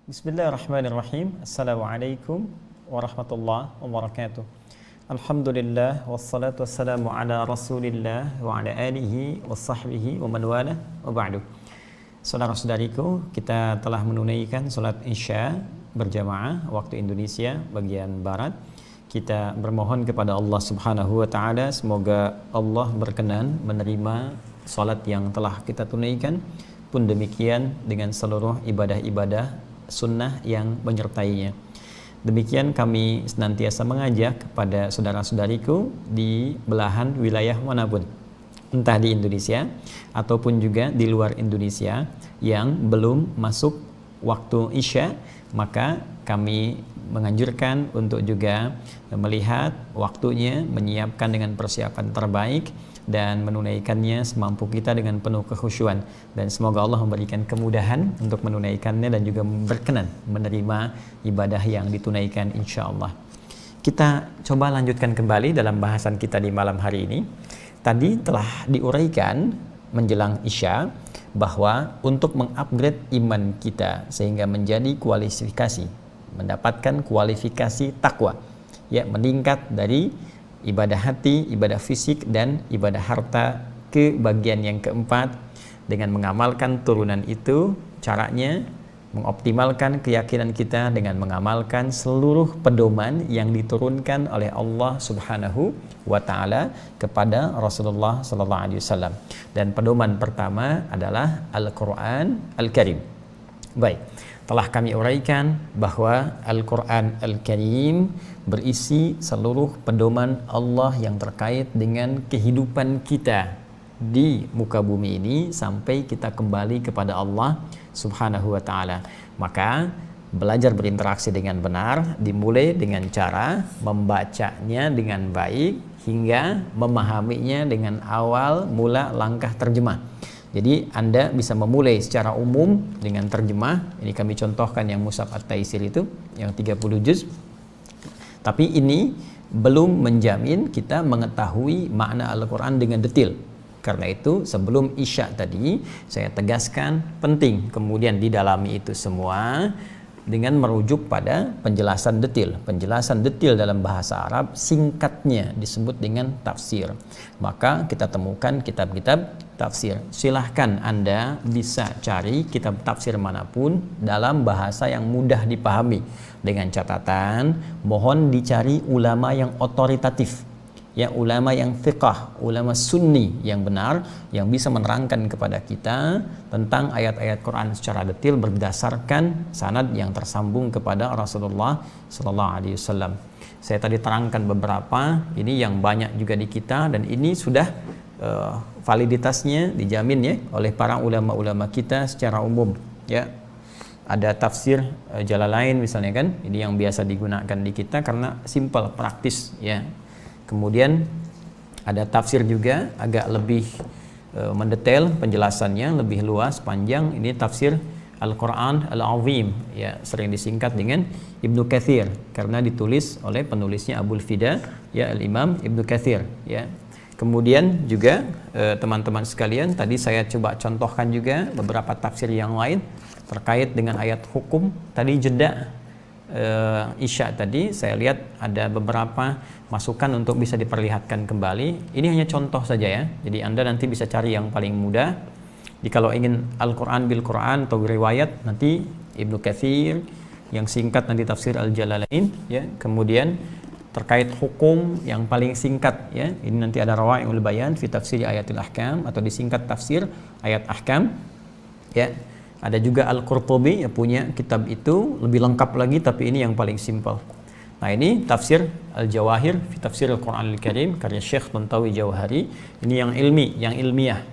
Bismillahirrahmanirrahim. Assalamualaikum warahmatullahi wabarakatuh. Alhamdulillah wassalatu wassalamu ala Rasulillah wa ala alihi wa sahbihi wa man wala wa ba'du. Saudara-saudariku, kita telah menunaikan salat Isya berjamaah waktu Indonesia bagian barat. Kita bermohon kepada Allah Subhanahu wa taala semoga Allah berkenan menerima salat yang telah kita tunaikan, pun demikian dengan seluruh ibadah-ibadah sunnah yang menyertainya. Demikian kami senantiasa mengajak kepada saudara-saudariku di belahan wilayah manapun, entah di Indonesia ataupun juga di luar Indonesia yang belum masuk waktu Isya, maka kami menganjurkan untuk juga melihat waktunya, menyiapkan dengan persiapan terbaik dan menunaikannya semampu kita dengan penuh kekhusyuan, dan semoga Allah memberikan kemudahan untuk menunaikannya dan juga berkenan menerima ibadah yang ditunaikan insyaallah. Kita coba lanjutkan kembali dalam bahasan kita di malam hari ini. Tadi telah diuraikan menjelang Isya bahwa untuk mengupgrade iman kita sehingga menjadi kualifikasi, mendapatkan kualifikasi takwa, ya, meningkat dari ibadah hati, ibadah fisik, dan ibadah harta ke bagian yang keempat dengan mengamalkan turunan itu. Caranya mengoptimalkan keyakinan kita dengan mengamalkan seluruh pedoman yang diturunkan oleh Allah Subhanahu wa taala kepada Rasulullah sallallahu alaihi wasallam. Dan pedoman pertama adalah Al-Qur'an Al-Karim. Baik, telah kami uraikan bahwa Al-Quran Al-Karim berisi seluruh pedoman Allah yang terkait dengan kehidupan kita di muka bumi ini sampai kita kembali kepada Allah Subhanahu wa ta'ala. Maka belajar berinteraksi dengan benar dimulai dengan cara membacanya dengan baik hingga memahaminya dengan awal mula langkah terjemah. Jadi Anda bisa memulai secara umum dengan terjemah. Ini kami contohkan yang Mushaf At-Taisir itu yang 30 juz. Tapi ini belum menjamin kita mengetahui makna Al-Quran dengan detail. Karena itu sebelum Isya tadi saya tegaskan penting kemudian didalami itu semua dengan merujuk pada penjelasan detail. Penjelasan detail dalam bahasa Arab singkatnya disebut dengan tafsir. Maka kita temukan kitab-kitab tafsir. Silahkan Anda bisa cari kitab tafsir manapun dalam bahasa yang mudah dipahami. Dengan catatan, mohon dicari ulama yang otoritatif, ya, ulama yang fiqh, ulama sunni yang benar, yang bisa menerangkan kepada kita tentang ayat-ayat Quran secara detail berdasarkan sanad yang tersambung kepada Rasulullah sallallahu alaihi wasallam. Saya tadi terangkan beberapa, ini yang banyak juga di kita, dan ini sudah validitasnya dijamin ya oleh para ulama-ulama kita secara umum, ya. Ada tafsir Jalalain misalnya kan, ini yang biasa digunakan di kita karena simple, praktis, ya. Kemudian ada tafsir juga agak lebih mendetail penjelasannya, lebih luas, panjang. Ini tafsir Al-Quran Al-Azim, ya, sering disingkat dengan Ibnu Katsir karena ditulis oleh penulisnya Abul Fida, ya, Al-Imam Ibnu Katsir, ya. Kemudian juga teman-teman sekalian, tadi saya coba contohkan juga beberapa tafsir yang lain terkait dengan ayat hukum. Tadi jeda Isya tadi saya lihat ada beberapa masukan untuk bisa diperlihatkan kembali. Ini hanya contoh saja ya, jadi Anda nanti bisa cari yang paling mudah. Jadi kalau ingin Al-Quran bil Quran atau riwayat, nanti Ibnu Katsir, yang singkat nanti tafsir Al-Jalalain, ya. Kemudian terkait hukum yang paling singkat, ya, ini nanti ada Rawa'iul Bayan fi tafsir ayatil ahkam atau disingkat tafsir ayat ahkam, ya. Ada juga Al-Qurtubi yang punya kitab itu lebih lengkap lagi, tapi ini yang paling simpel. Nah, ini tafsir Al-Jawahir fi tafsir Al-Quran Al-Karim karya Syekh Tantawi Jauhari. Ini yang ilmi, yang ilmiah.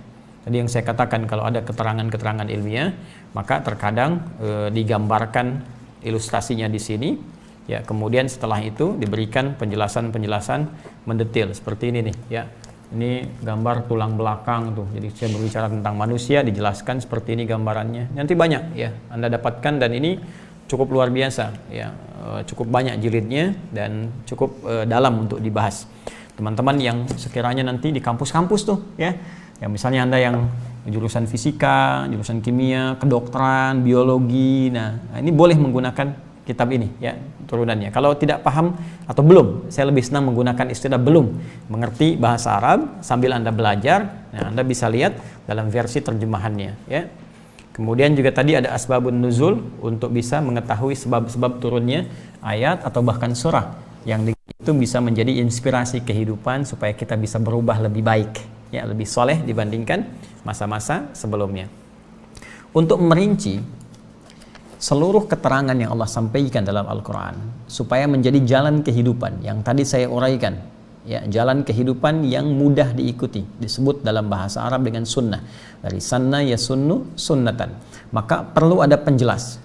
Tadi yang saya katakan kalau ada keterangan-keterangan ilmiah, maka terkadang digambarkan ilustrasinya di sini, ya. Kemudian setelah itu diberikan penjelasan-penjelasan mendetail seperti ini nih, ya. Ini gambar tulang belakang tuh. Jadi saya berbicara tentang manusia, dijelaskan seperti ini gambarannya. Nanti banyak ya Anda dapatkan, dan ini cukup luar biasa ya. Cukup banyak jilidnya dan cukup dalam untuk dibahas. Teman-teman yang sekiranya nanti di kampus-kampus tuh ya, Ya, misalnya Anda yang jurusan fisika, jurusan kimia, kedokteran, biologi. Nah, ini boleh menggunakan kitab ini ya, turunannya. Kalau tidak paham atau belum, saya lebih senang menggunakan istilah belum mengerti bahasa Arab sambil Anda belajar. Nah, Anda bisa lihat dalam versi terjemahannya ya. Kemudian juga tadi ada asbabun nuzul untuk bisa mengetahui sebab-sebab turunnya ayat atau bahkan surah yang itu bisa menjadi inspirasi kehidupan supaya kita bisa berubah lebih baik ya, lebih soleh dibandingkan masa-masa sebelumnya. Untuk merinci seluruh keterangan yang Allah sampaikan dalam Al-Quran supaya menjadi jalan kehidupan yang tadi saya uraikan ya, jalan kehidupan yang mudah diikuti, disebut dalam bahasa Arab dengan sunnah, dari sanna yasunnu sunnatan. Maka perlu ada penjelas,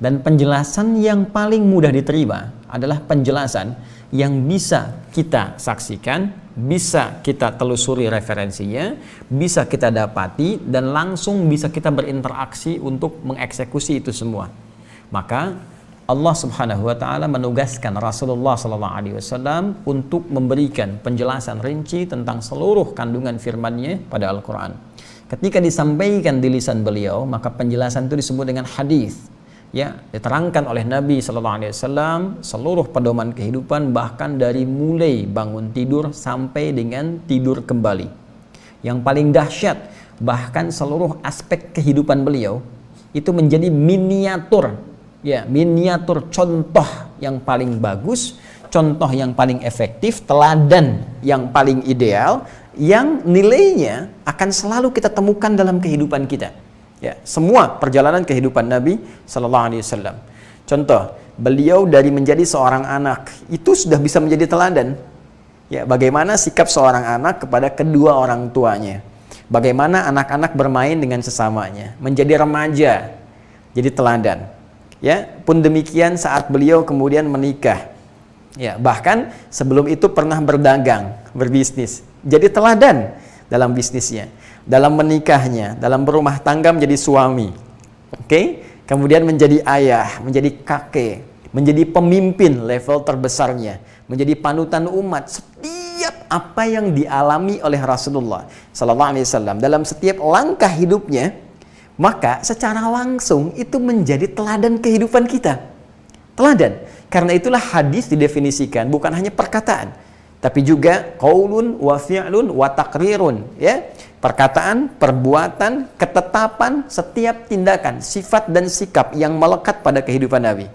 dan penjelasan yang paling mudah diterima adalah penjelasan yang bisa kita saksikan, bisa kita telusuri referensinya, bisa kita dapati, dan langsung bisa kita berinteraksi untuk mengeksekusi itu semua. Maka Allah Subhanahu wa taala menugaskan Rasulullah sallallahu alaihi wasallam untuk memberikan penjelasan rinci tentang seluruh kandungan firman-Nya pada Al-Qur'an. Ketika disampaikan di lisan beliau, maka penjelasan itu disebut dengan hadis. Ya, diterangkan oleh Nabi sallallahu alaihi wasallam seluruh pedoman kehidupan, bahkan dari mulai bangun tidur sampai dengan tidur kembali. Yang paling dahsyat, bahkan seluruh aspek kehidupan beliau itu menjadi miniatur. Ya, miniatur contoh yang paling bagus, contoh yang paling efektif, teladan yang paling ideal, yang nilainya akan selalu kita temukan dalam kehidupan kita. Ya, semua perjalanan kehidupan Nabi Sallallahu Alaihi Wasallam. Contoh, beliau dari menjadi seorang anak itu sudah bisa menjadi teladan. Ya, bagaimana sikap seorang anak kepada kedua orang tuanya, bagaimana anak-anak bermain dengan sesamanya, menjadi remaja, jadi teladan. Ya, pun demikian saat beliau kemudian menikah. Ya, bahkan sebelum itu pernah berdagang, berbisnis, jadi teladan dalam bisnisnya, dalam menikahnya, dalam berumah tangga menjadi suami. Oke? Kemudian menjadi ayah, menjadi kakek, menjadi pemimpin level terbesarnya, menjadi panutan umat. Setiap apa yang dialami oleh Rasulullah sallallahu alaihi wasallam dalam setiap langkah hidupnya, maka secara langsung itu menjadi teladan kehidupan kita. Teladan. Karena itulah hadis didefinisikan bukan hanya perkataan, tapi juga qaulun wa fi'lun wa taqrirun, ya. Perkataan, perbuatan, ketetapan, setiap tindakan, sifat dan sikap yang melekat pada kehidupan Nabi.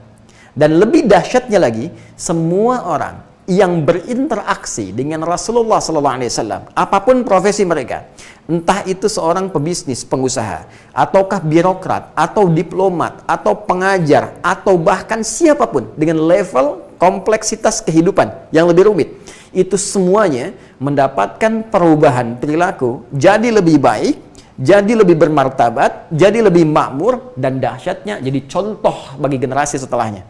Dan lebih dahsyatnya lagi, semua orang yang berinteraksi dengan Rasulullah SAW, apapun profesi mereka, entah itu seorang pebisnis, pengusaha, ataukah birokrat, atau diplomat, atau pengajar, atau bahkan siapapun dengan level kompleksitas kehidupan yang lebih rumit, itu semuanya mendapatkan perubahan perilaku, jadi lebih baik, jadi lebih bermartabat, jadi lebih makmur, dan dahsyatnya jadi contoh bagi generasi setelahnya.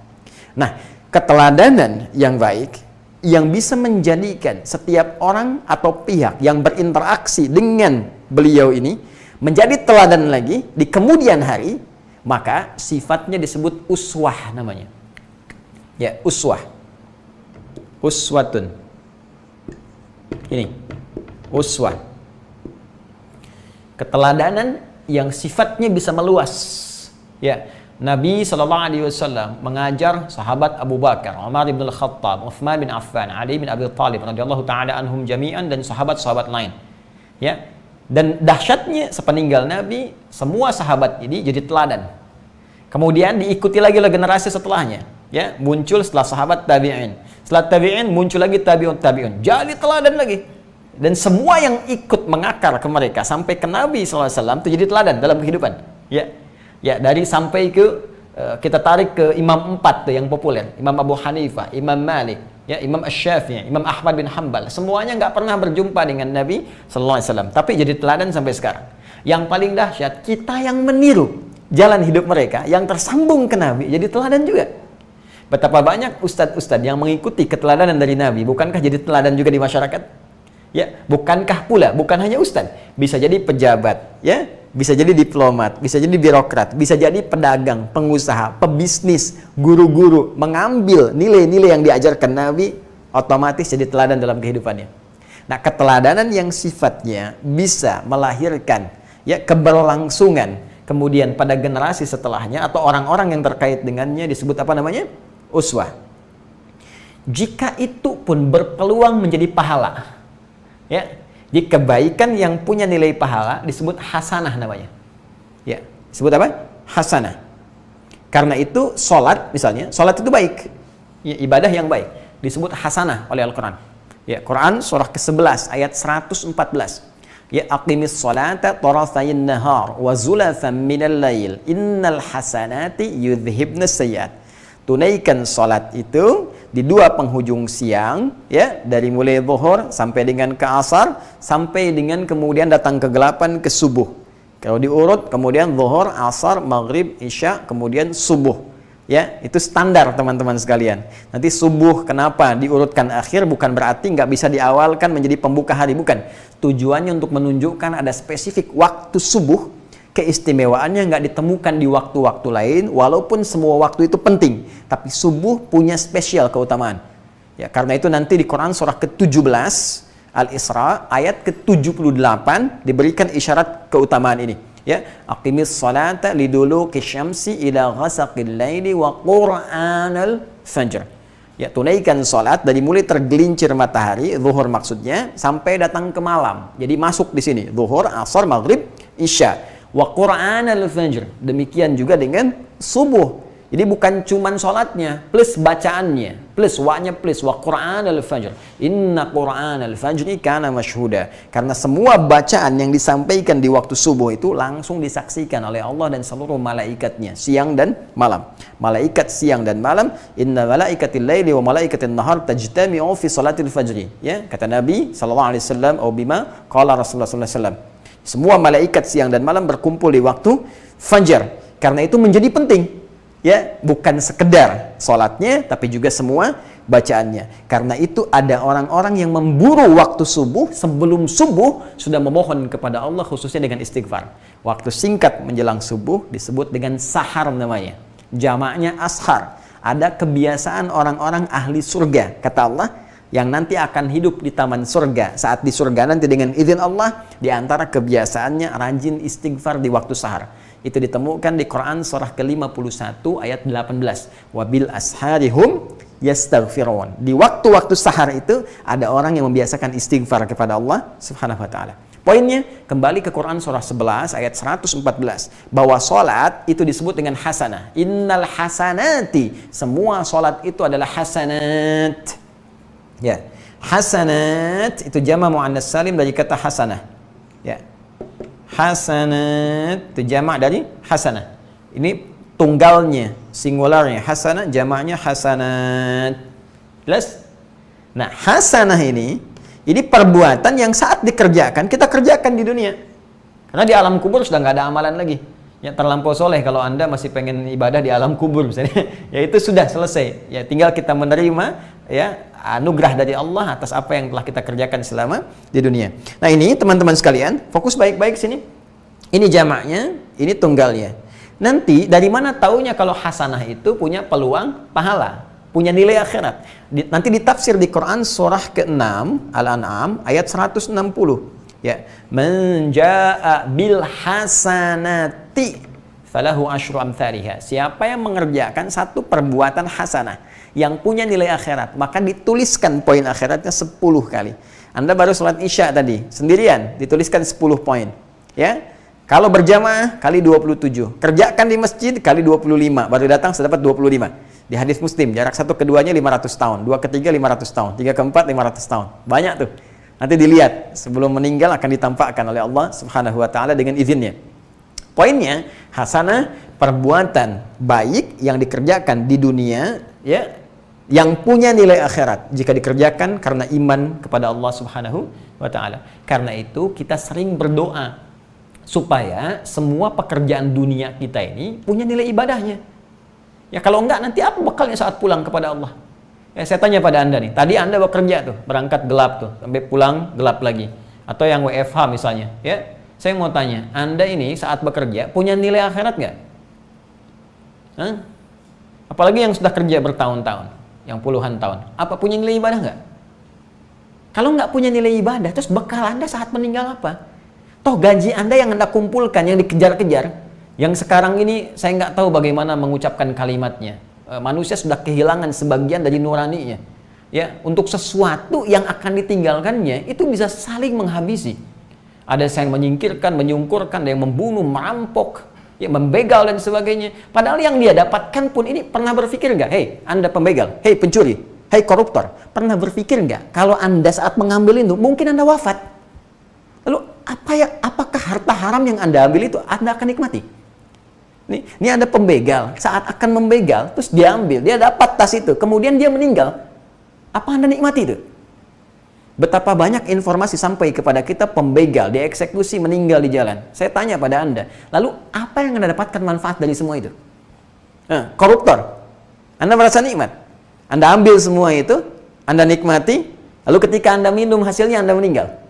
Nah, keteladanan yang baik yang bisa menjadikan setiap orang atau pihak yang berinteraksi dengan beliau ini menjadi teladan lagi di kemudian hari, maka sifatnya disebut uswah namanya. Ya, uswah. Uswatun. Ini, uswah. Keteladanan yang sifatnya bisa meluas. Ya, Nabi SAW mengajar sahabat Abu Bakar, Umar bin Al-Khattab, Uthman bin Affan, Ali bin Abi Thalib radhiyallahu ta'ala anhum jami'an, dan sahabat-sahabat lain. Ya. Dan dahsyatnya sepeninggal Nabi, semua sahabat ini jadi teladan. Kemudian diikuti lagi oleh generasi setelahnya. Ya, muncul setelah sahabat tabi'in. Setelah tabi'in muncul lagi tabi'un tabi'un. Jadi teladan lagi. Dan semua yang ikut mengakar ke mereka sampai ke Nabi SAW itu jadi teladan dalam kehidupan. Ya. Ya, dari sampai ke kita tarik ke Imam 4 tuh yang populer, Imam Abu Hanifah, Imam Malik, ya, Imam Asy-Syafi'i, Imam Ahmad bin Hanbal, semuanya nggak pernah berjumpa dengan Nabi sallallahu alaihi wasallam, tapi jadi teladan sampai sekarang. Yang paling dahsyat, kita yang meniru jalan hidup mereka yang tersambung ke Nabi jadi teladan juga. Betapa banyak ustadz-ustadz yang mengikuti keteladanan dari Nabi, bukankah jadi teladan juga di masyarakat? Ya, bukankah pula bukan hanya ustadz, bisa jadi pejabat, ya, bisa jadi diplomat, bisa jadi birokrat, bisa jadi pedagang, pengusaha, pebisnis, guru-guru, mengambil nilai-nilai yang diajarkan Nabi, otomatis jadi teladan dalam kehidupannya. Nah, keteladanan yang sifatnya bisa melahirkan ya keberlangsungan kemudian pada generasi setelahnya atau orang-orang yang terkait dengannya disebut apa namanya? Uswah. Jika itu pun berpeluang menjadi pahala. Ya, di kebaikan yang punya nilai pahala disebut hasanah namanya. Ya, disebut apa? Hasanah. Karena itu sholat misalnya, sholat itu baik. Ya, ibadah yang baik disebut hasanah oleh Al-Quran. Ya, Quran surah ke-11 ayat 114. Ya, aqimis sholata tarafayin nahar wa zulafan minal lail innal hasanati yudhibnas sayyiat. Tunaikan salat itu di dua penghujung siang, ya, dari mulai zuhur sampai dengan ke asar, sampai dengan kemudian datang kegelapan ke subuh. Kalau diurut kemudian zuhur, asar, maghrib, isya, kemudian subuh. Ya, itu standar teman-teman sekalian. Nanti subuh kenapa diurutkan akhir bukan berarti nggak bisa diawalkan menjadi pembuka hari, bukan. Tujuannya untuk menunjukkan ada spesifik waktu subuh, keistimewaannya nggak ditemukan di waktu-waktu lain, walaupun semua waktu itu penting, tapi subuh punya spesial keutamaan. Ya, karena itu nanti di Quran surah ke-17 Al-Isra ayat ke-78 diberikan isyarat keutamaan ini. Ya, aqimis salata liduluki syamsi ila ghasaqil laili wa qur'anal fajr. Ya, tunaikan salat dari mulai tergelincir matahari, zuhur maksudnya, sampai datang ke malam. Jadi masuk di sini, zuhur, asar, maghrib, isya. Wa qur'anal fajr. Demikian juga dengan subuh. Jadi bukan cuman salatnya, plus bacaannya, plus wa-nya plus wa qur'anal fajr. Inna qur'anal fajri kana masyhuda. Karena semua bacaan yang disampaikan di waktu subuh itu langsung disaksikan oleh Allah dan seluruh malaikatnya siang dan malam. Malaikat siang dan malam, inna malaikatil laili wa malaikatin nahar tajtami'u fi salatil fajri. Ya, kata Nabi sallallahu alaihi wasallam atau bima qala Rasulullah sallallahu alaihi wasallam. Semua malaikat siang dan malam berkumpul di waktu fajar. Karena itu menjadi penting. Ya, bukan sekedar sholatnya, tapi juga semua bacaannya. Karena itu ada orang-orang yang memburu waktu subuh, sebelum subuh sudah memohon kepada Allah khususnya dengan istighfar. Waktu singkat menjelang subuh disebut dengan sahar namanya. Jamaknya ashar. Ada kebiasaan orang-orang ahli surga, kata Allah, yang nanti akan hidup di taman surga. Saat di surga nanti dengan izin Allah, di antara kebiasaannya rajin istighfar di waktu sahar. Itu ditemukan di Quran surah ke-51 ayat 18. Wabil asharihum yastaghfirun. Di waktu-waktu sahar itu ada orang yang membiasakan istighfar kepada Allah Subhanahu wa taala. Poinnya kembali ke Quran surah 11 ayat 114 bahwa salat itu disebut dengan hasanah. Innal hasanati, semua salat itu adalah hasanat. Ya. Hasanat itu jama' muannas salim dari kata hasanah. Ya. Hasanat itu jamak dari hasanah. Ini tunggalnya, singularnya hasanah, jamaknya hasanat. Jelas? Nah, hasanah ini perbuatan yang saat dikerjakan kita kerjakan di dunia. Karena di alam kubur sudah nggak ada amalan lagi. Ya, terlampau soleh kalau Anda masih pengen ibadah di alam kubur misalnya. Ya itu sudah selesai. Ya tinggal kita menerima ya anugerah dari Allah atas apa yang telah kita kerjakan selama di dunia. Nah ini teman-teman sekalian, fokus baik-baik sini. Ini jamaknya, ini tunggalnya. Nanti dari mana taunya kalau hasanah itu punya peluang pahala, punya nilai akhirat? Nanti ditafsir di Quran surah ke-6 Al-An'am ayat 160. Ya, man jaa'a bil hasanati falahu asyru amthaliha. Siapa yang mengerjakan satu perbuatan hasanah yang punya nilai akhirat, maka dituliskan poin akhiratnya 10 kali. Anda baru sholat isya tadi, sendirian, dituliskan 10 poin. Ya, kalau berjamaah kali 27, kerjakan di masjid kali 25, baru datang sudah dapat 25. Di hadis Muslim, jarak satu keduanya 500 tahun, dua ketiga 500 tahun, tiga keempat 500 tahun. Banyak tuh. Nanti dilihat, sebelum meninggal akan ditampakkan oleh Allah Subhanahu wa taala dengan izinnya. Poinnya, hasanah perbuatan baik yang dikerjakan di dunia, ya, yang punya nilai akhirat jika dikerjakan karena iman kepada Allah Subhanahu wa taala. Karena itu kita sering berdoa supaya semua pekerjaan dunia kita ini punya nilai ibadahnya. Ya kalau enggak nanti apa bekalnya saat pulang kepada Allah? Ya, saya tanya pada Anda nih, tadi Anda bekerja tuh, berangkat gelap tuh, sampai pulang gelap lagi. Atau yang WFH misalnya, ya. Saya mau tanya, Anda ini saat bekerja punya nilai akhirat nggak? Apalagi yang sudah kerja bertahun-tahun, yang puluhan tahun, apa punya nilai ibadah nggak? Kalau nggak punya nilai ibadah, terus bekal Anda saat meninggal apa? Toh gaji Anda yang Anda kumpulkan, yang dikejar-kejar, yang sekarang ini saya nggak tahu bagaimana mengucapkan kalimatnya. Manusia sudah kehilangan sebagian dari nuraninya. Ya, untuk sesuatu yang akan ditinggalkannya, itu bisa saling menghabisi. Ada yang menyingkirkan, menyungkurkan, ada yang membunuh, merampok, ya, membegal dan sebagainya. Padahal yang dia dapatkan pun ini pernah berpikir nggak? Hei, Anda pembegal, hei pencuri, hei koruptor, pernah berpikir nggak kalau Anda saat mengambil itu mungkin Anda wafat? Lalu apakah harta haram yang Anda ambil itu Anda akan nikmati? Ini Anda pembegal, saat akan membegal terus dia ambil, dia dapat tas itu, kemudian dia meninggal. Apa Anda nikmati itu? Betapa banyak informasi sampai kepada kita pembegal, dieksekusi, meninggal di jalan. Saya tanya pada Anda, lalu apa yang Anda dapatkan manfaat dari semua itu? Koruptor, Anda merasa nikmat? Anda ambil semua itu, Anda nikmati, lalu ketika Anda minum hasilnya Anda meninggal.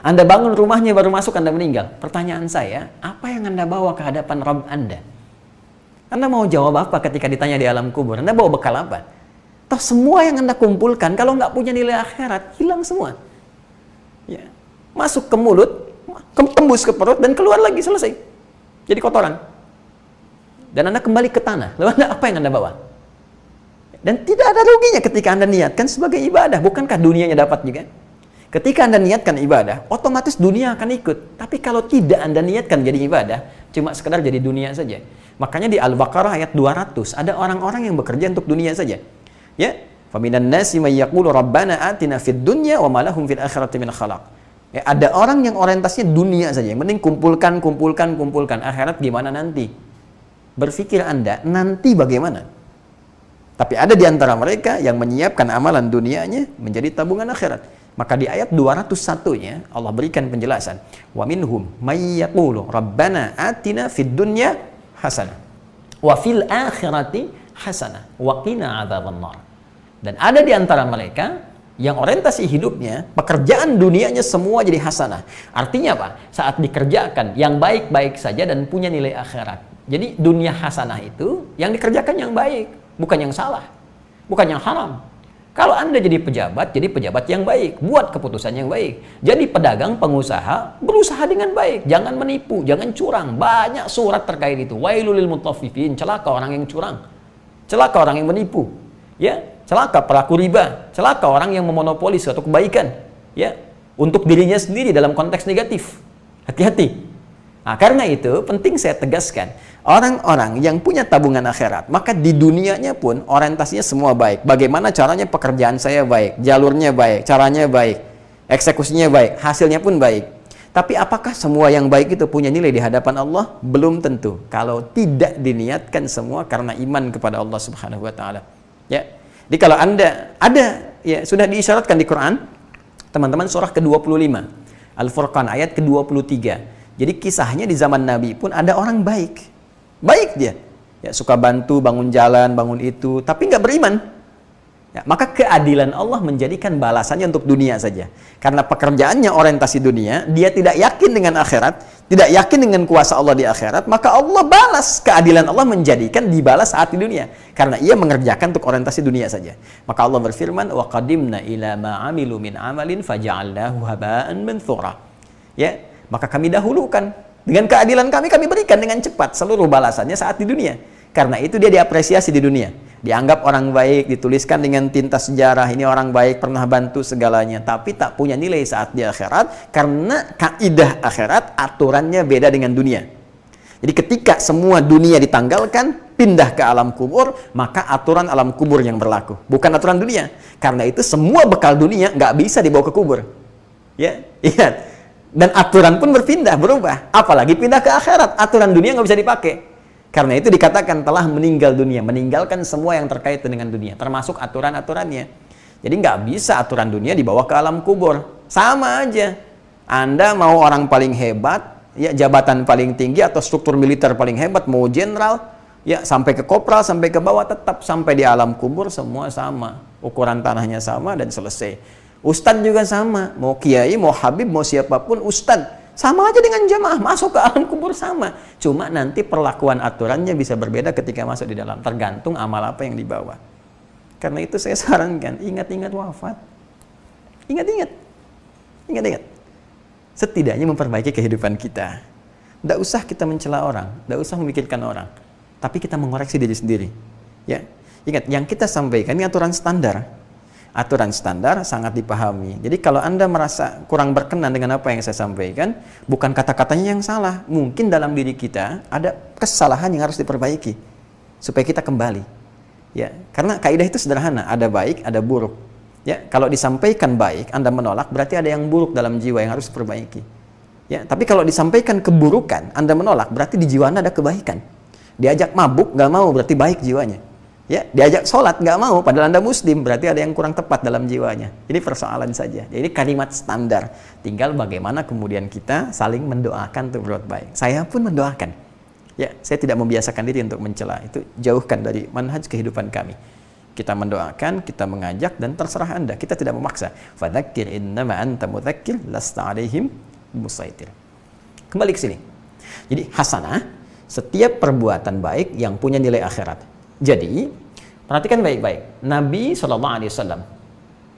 Anda bangun rumahnya baru masuk Anda meninggal. Pertanyaan saya, apa yang Anda bawa ke hadapan Rabb Anda? Anda mau jawab apa ketika ditanya di alam kubur? Anda bawa bekal apa? Toh semua yang Anda kumpulkan, kalau nggak punya nilai akhirat, hilang semua. Ya. Masuk ke mulut, tembus ke perut, dan keluar lagi, selesai. Jadi kotoran. Dan Anda kembali ke tanah. Lalu apa yang Anda bawa? Dan tidak ada ruginya ketika Anda niatkan sebagai ibadah. Bukankah dunianya dapat juga? Ketika Anda niatkan ibadah, otomatis dunia akan ikut. Tapi kalau tidak Anda niatkan jadi ibadah, cuma sekedar jadi dunia saja. Makanya di Al-Baqarah ayat 200, ada orang-orang yang bekerja untuk dunia saja. Ya, faminan nasi may yaqulu rabbana atina fid dunya wa ma lahum fil akhirati min khalaq. Ya, ada orang yang orientasinya dunia saja, yang penting kumpulkan. Akhirat gimana nanti? Berpikir Anda, nanti bagaimana? Tapi ada di antara mereka yang menyiapkan amalan dunianya menjadi tabungan akhirat. Maka di ayat 201-nya Allah berikan penjelasan. Wa minhum may yaqulu rabbana atina fid dunya hasanah wa fil akhirati hasanah wa qina adzabannar. Dan ada di antara mereka yang orientasi hidupnya, pekerjaan dunianya semua jadi hasanah. Artinya apa? Saat dikerjakan yang baik-baik saja dan punya nilai akhirat. Jadi dunia hasanah itu yang dikerjakan yang baik, bukan yang salah, bukan yang haram. Kalau Anda jadi pejabat yang baik, buat keputusan yang baik. Jadi pedagang, pengusaha, berusaha dengan baik, jangan menipu, jangan curang. Banyak surat terkait itu. Wailul lil mutaffifin, celaka orang yang curang, celaka orang yang menipu, ya, celaka pelaku riba, celaka orang yang memonopoli suatu kebaikan, ya, untuk dirinya sendiri dalam konteks negatif. Hati-hati. Nah, karena itu penting saya tegaskan, orang-orang yang punya tabungan akhirat, maka di dunianya pun orientasinya semua baik. Bagaimana caranya pekerjaan saya baik, jalurnya baik, caranya baik, eksekusinya baik, hasilnya pun baik. Tapi apakah semua yang baik itu punya nilai di hadapan Allah? Belum tentu. Kalau tidak diniatkan semua karena iman kepada Allah Subhanahu wa taala. Ya. Jadi kalau Anda ada, ya, sudah diisyaratkan di Quran, teman-teman, surah ke-25, Al-Furqan ayat ke-23. Jadi kisahnya di zaman Nabi pun ada orang baik. Baik dia. Ya, suka bantu, bangun jalan, bangun itu, tapi nggak beriman. Ya, maka keadilan Allah menjadikan balasannya untuk dunia saja. Karena pekerjaannya orientasi dunia, dia tidak yakin dengan akhirat, tidak yakin dengan kuasa Allah di akhirat, maka Allah balas, keadilan Allah menjadikan dibalas saat di dunia. Karena ia mengerjakan untuk orientasi dunia saja. Maka Allah berfirman, wa qadimna ila ma 'amilu min 'amalin faja'alnahu haba'an manthura. Ya, maka kami dahulukan dengan keadilan kami berikan dengan cepat seluruh balasannya saat di dunia. Karena itu dia diapresiasi di dunia, dianggap orang baik, dituliskan dengan tinta sejarah, ini orang baik, pernah bantu segalanya, tapi tak punya nilai saat di akhirat karena kaidah akhirat aturannya beda dengan dunia. Jadi ketika semua dunia ditanggalkan, pindah ke alam kubur, maka aturan alam kubur yang berlaku, bukan aturan dunia. Karena itu semua bekal dunia nggak bisa dibawa ke kubur. Ya, ingat. Dan aturan pun berubah. Apalagi pindah ke akhirat, aturan dunia nggak bisa dipakai. Karena itu dikatakan telah meninggal dunia, meninggalkan semua yang terkait dengan dunia, termasuk aturan-aturannya. Jadi nggak bisa aturan dunia dibawa ke alam kubur. Sama aja. Anda mau orang paling hebat, ya, jabatan paling tinggi atau struktur militer paling hebat, mau jenderal, ya, sampai ke kopral, sampai ke bawah, tetap sampai di alam kubur semua sama. Ukuran tanahnya sama dan selesai. Ustadz juga sama, mau kiai, mau habib, mau siapapun ustadz, sama aja dengan jamaah, masuk ke alam kubur sama. Cuma nanti perlakuan aturannya bisa berbeda ketika masuk di dalam, tergantung amal apa yang dibawa. Karena itu saya sarankan, ingat-ingat wafat. Ingat-ingat. Ingat-ingat. Setidaknya memperbaiki kehidupan kita. Tidak usah kita mencela orang, tidak usah memikirkan orang, tapi kita mengoreksi diri sendiri. Ya, ingat yang kita sampaikan ini aturan standar. Aturan standar sangat dipahami. Jadi kalau Anda merasa kurang berkenan dengan apa yang saya sampaikan, bukan kata-katanya yang salah. Mungkin dalam diri kita ada kesalahan yang harus diperbaiki supaya kita kembali. Ya, karena kaidah itu sederhana, ada baik, ada buruk. Ya, kalau disampaikan baik, Anda menolak, berarti ada yang buruk dalam jiwa yang harus diperbaiki. Ya, tapi kalau disampaikan keburukan, Anda menolak, berarti di jiwa Anda ada kebaikan. Diajak mabuk, nggak mau, berarti baik jiwanya. Ya, diajak sholat, nggak mau, padahal Anda muslim, berarti ada yang kurang tepat dalam jiwanya. Ini persoalan saja. Jadi kalimat standar. Tinggal bagaimana kemudian kita saling mendoakan untuk berbuat baik. Saya pun mendoakan. Ya, saya tidak membiasakan diri untuk mencela. Itu jauhkan dari manhaj kehidupan kami. Kita mendoakan, kita mengajak, dan terserah Anda. Kita tidak memaksa. Fadzakir innama anta mudzakir lasta alaihim musaitir. Kembali ke sini. Jadi hasanah, setiap perbuatan baik yang punya nilai akhirat. Jadi perhatikan baik-baik. Nabi SAW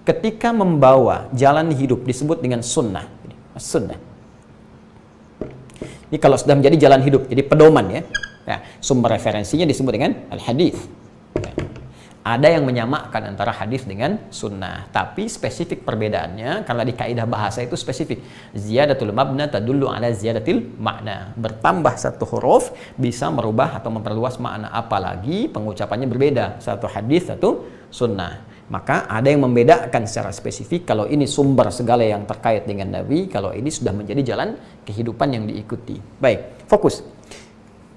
ketika membawa jalan hidup disebut dengan sunnah. Sunnah. Ini kalau sudah menjadi jalan hidup, jadi pedoman ya. Nah, sumber referensinya disebut dengan al-hadis. Ada yang menyamakan antara hadis dengan sunnah, tapi spesifik perbedaannya karena di kaidah bahasa itu spesifik. Ziyadatul mabna tadullu ala ziyadatil makna. Bertambah satu huruf bisa merubah atau memperluas makna, apalagi pengucapannya berbeda, satu hadis satu sunnah. Maka ada yang membedakan secara spesifik kalau ini sumber segala yang terkait dengan Nabi, kalau ini sudah menjadi jalan kehidupan yang diikuti. Baik, fokus.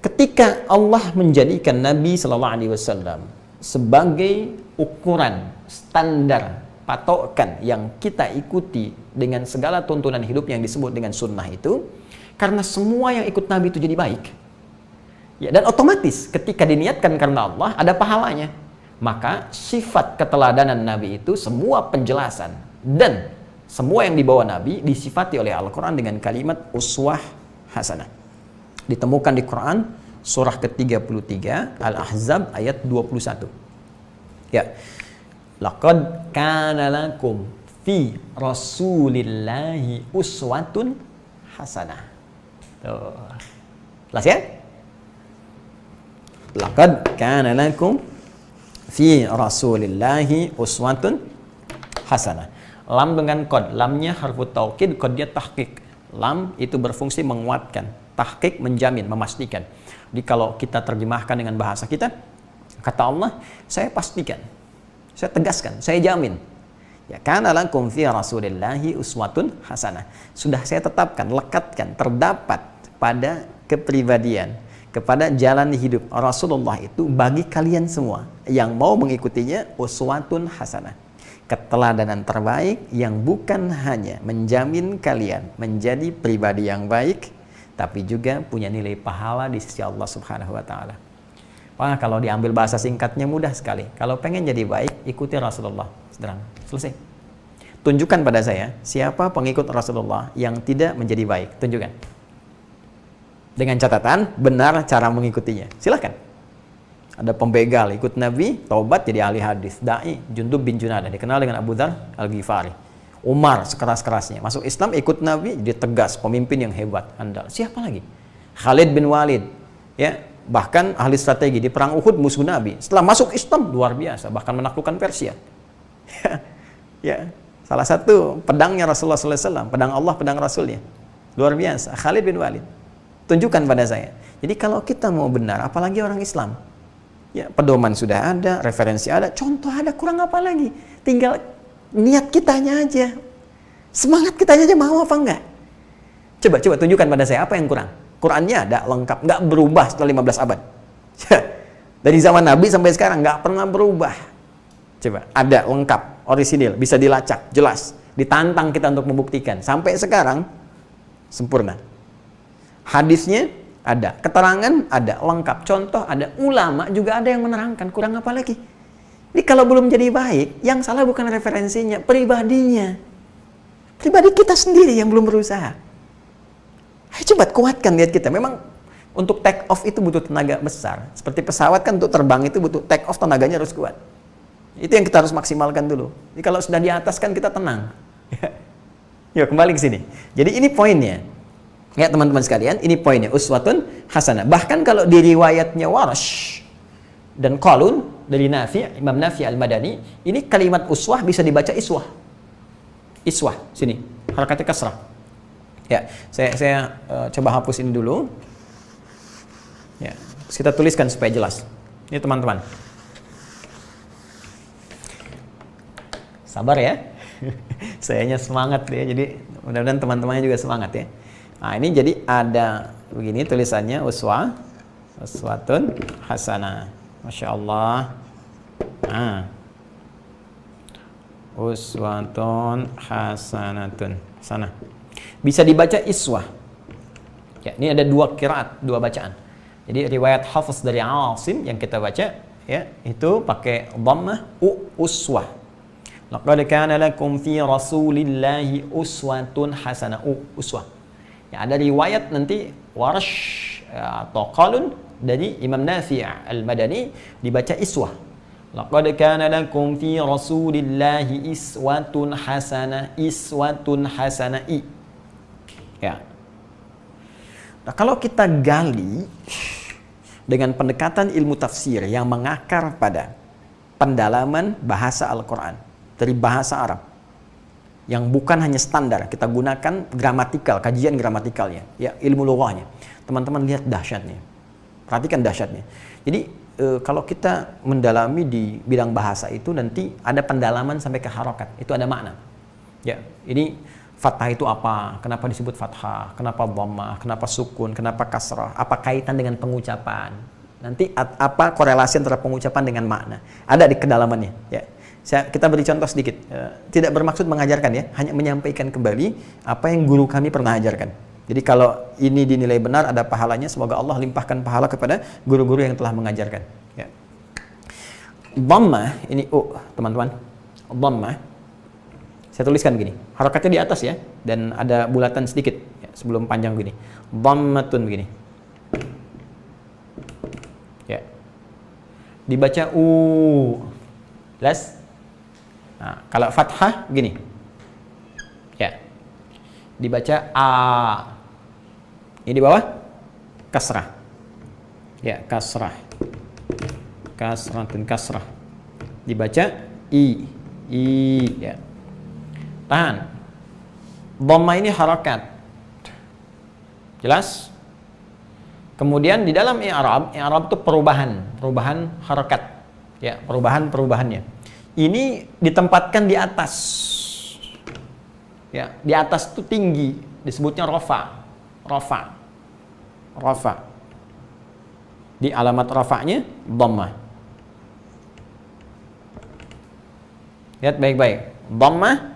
Ketika Allah menjadikan Nabi SAW sebagai ukuran, standar, patokan yang kita ikuti dengan segala tuntunan hidup yang disebut dengan sunnah itu, karena semua yang ikut Nabi itu jadi baik. Ya, dan otomatis ketika diniatkan karena Allah ada pahalanya. Maka sifat keteladanan Nabi itu semua penjelasan dan semua yang dibawa Nabi disifati oleh Al-Quran dengan kalimat uswah hasanah. Ditemukan di Quran surah ke-33 Al-Ahzab ayat 21. Ya. Laqad kana lakum fi Rasulillahi uswatun hasanah. Tuh. Jelas ya? Laqad kana lakum fi Rasulillahi uswatun hasanah. Lam dengan qad. Lamnya harfu taukid, qadnya tahqiq. Lam itu berfungsi menguatkan, tahqiq menjamin, memastikan. Jadi kalau kita terjemahkan dengan bahasa kita, kata Allah, saya pastikan, saya tegaskan, saya jamin. Ya, kana lakum fi Rasulillahi uswatun hasanah. Sudah saya tetapkan, lekatkan, terdapat pada kepribadian, kepada jalan hidup Rasulullah itu bagi kalian semua yang mau mengikutinya uswatun hasanah. Keteladanan terbaik yang bukan hanya menjamin kalian menjadi pribadi yang baik, tapi juga punya nilai pahala di sisi Allah Subhanahu wa taala. Wah, kalau diambil bahasa singkatnya mudah sekali. Kalau pengen jadi baik, ikuti Rasulullah. Sederhana. Selesai. Tunjukkan pada saya siapa pengikut Rasulullah yang tidak menjadi baik. Tunjukkan. Dengan catatan benar cara mengikutinya. Silakan. Ada pembegal ikut Nabi, taubat jadi ahli hadis. Dai Jundub bin Junadah dikenal dengan Abu Dzar Al-Ghifari. Umar sekeras-kerasnya masuk Islam, ikut Nabi, dia tegas, pemimpin yang hebat, handal. Siapa lagi? Khalid bin Walid, ya, bahkan ahli strategi di perang Uhud musuh Nabi. Setelah masuk Islam luar biasa, bahkan menaklukkan Persia. Ya, salah satu pedangnya Rasulullah SAW, pedang Allah, pedang Rasulnya, luar biasa. Khalid bin Walid. Tunjukkan pada saya. Jadi kalau kita mau benar, apalagi orang Islam, ya pedoman sudah ada, referensi ada, contoh ada, kurang apa lagi? Tinggal niat kitanya aja, semangat kitanya aja, mau apa enggak? Coba tunjukkan pada saya apa yang kurang. Qurannya ada lengkap, nggak berubah setelah 15 abad. Dari zaman Nabi sampai sekarang nggak pernah berubah. Coba, ada lengkap, orisinil, bisa dilacak, jelas. Ditantang kita untuk membuktikan. Sampai sekarang sempurna. Hadisnya ada, keterangan ada, lengkap, contoh ada, ulama juga ada yang menerangkan. Kurang apa lagi? Jadi kalau belum jadi baik, yang salah bukan referensinya, pribadinya. Pribadi kita sendiri yang belum berusaha. Ayo coba kuatkan niat kita. Memang untuk take off itu butuh tenaga besar. Seperti pesawat kan untuk terbang itu butuh take off, tenaganya harus kuat. Itu yang kita harus maksimalkan dulu. Jadi kalau sudah di atas kan kita tenang. Yuk kembali ke sini. Jadi ini poinnya. Ya teman-teman sekalian, ini poinnya uswatun hasanah. Bahkan kalau di riwayatnya Warash dan Qalun dari Nafi', Imam Nafi' Al-Madani, ini kalimat uswah bisa dibaca iswah. Iswah, sini. Harakatnya kasrah. Ya, saya coba hapus ini dulu. Ya, kita tuliskan supaya jelas. Ini teman-teman. Sabar ya. Sayanya semangat ya. Jadi mudah-mudahan teman-temannya juga semangat ya. Nah, ini jadi ada begini tulisannya uswatun hasanah. Masya Allah. Nah. Uswatun hasanatun. Sana. Bisa dibaca iswah. Ya, ini ada dua qiraat, dua bacaan. Jadi riwayat Hafiz dari Asim yang kita baca ya, itu pakai dhammah uswah. Laqad kana lakum fi Rasulillahi uswatun hasanah. Uswah. Ya, ada riwayat nanti Warsh atau Qalun dari Imam Nafi' Al-Madani dibaca iswah. Laqad kana lakum fi Rasulillahi iswatun hasanah. Iswatun hasanah. Ya. Nah, kalau kita gali dengan pendekatan ilmu tafsir yang mengakar pada pendalaman bahasa Al-Quran dari bahasa Arab, yang bukan hanya standar, kita gunakan gramatikal, kajian gramatikalnya, ya ilmu lughahnya. Teman-teman lihat dahsyatnya, perhatikan dahsyatnya. Jadi kalau kita mendalami di bidang bahasa itu nanti ada pendalaman sampai ke harokat, itu ada makna. Ya, ini fathah itu apa? Kenapa disebut fathah? Kenapa dhammah? Kenapa sukun? Kenapa kasrah? Apa kaitan dengan pengucapan? Nanti apa korelasi antara pengucapan dengan makna? Ada di kedalamannya. Ya. Kita beri contoh sedikit, tidak bermaksud mengajarkan ya, hanya menyampaikan kembali apa yang guru kami pernah ajarkan. Jadi kalau ini dinilai benar ada pahalanya, semoga Allah limpahkan pahala kepada guru-guru yang telah mengajarkan. Ya. Dhammah ini teman-teman, dhammah saya tuliskan begini, harakatnya di atas ya, dan ada bulatan sedikit ya, sebelum panjang begini, dhammatun begini. Ya, dibaca jelas. Nah, kalau fathah begini. Ya. Dibaca a. Ini di bawah kasrah. Ya, kasrah. Kasratun kasrah. Dibaca i. Ya. Tahan. Dhamma ini harakat. Jelas? Kemudian di dalam i'rab itu perubahan harakat. Ya, perubahannya. Ini ditempatkan di atas. Ya, di atas itu tinggi, disebutnya rafa. Di alamat rafa'nya dhammah. Lihat baik-baik. Dhammah,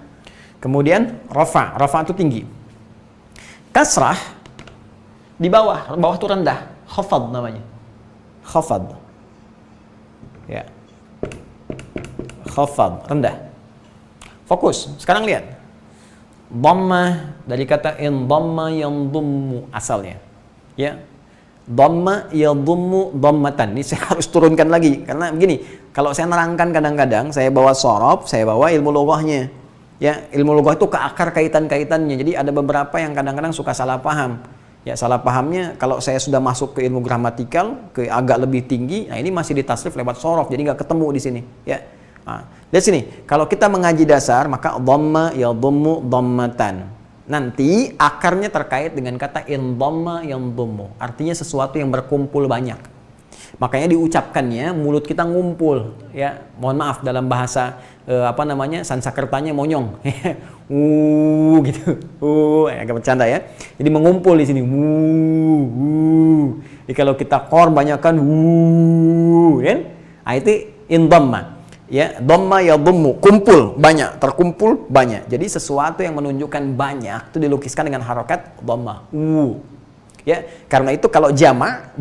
kemudian rafa. Rafa itu tinggi. Kasrah di bawah itu rendah. Khafad namanya. Khafad. Ya. Khafad, rendah. Fokus. Sekarang lihat. Dhammah dari kata in dhamma yandhummu asalnya. Ya. Dhamma yadhummu dhammatan. Ini saya harus turunkan lagi karena begini, kalau saya nerangkan kadang-kadang saya bawa shorof, saya bawa ilmu lughahnya. Ya, ilmu lughah itu ke akar kaitan-kaitannya. Jadi ada beberapa yang kadang-kadang suka salah paham. Ya, salah pahamnya kalau saya sudah masuk ke ilmu gramatikal, ke agak lebih tinggi, nah ini masih ditasrif lewat shorof, jadi nggak ketemu di sini. Ya. Nah, lihat sini, kalau kita mengaji dasar maka dhamma yadhummu dhammatan. Nanti akarnya terkait dengan kata in dhamma yadhummu. Artinya sesuatu yang berkumpul banyak. Makanya diucapkannya mulut kita ngumpul, ya. Mohon maaf dalam bahasa Sansakertanya monyong. Gitu. Agak bercanda ya. Jadi mengumpul di sini. Jadi kalau kita qor banyakkan kan? Nah, itu in dhamma. Ya, dhamma yadhummu, kumpul banyak, terkumpul banyak. Jadi sesuatu yang menunjukkan banyak itu dilukiskan dengan harokat dhamma. Ya, karena itu kalau jama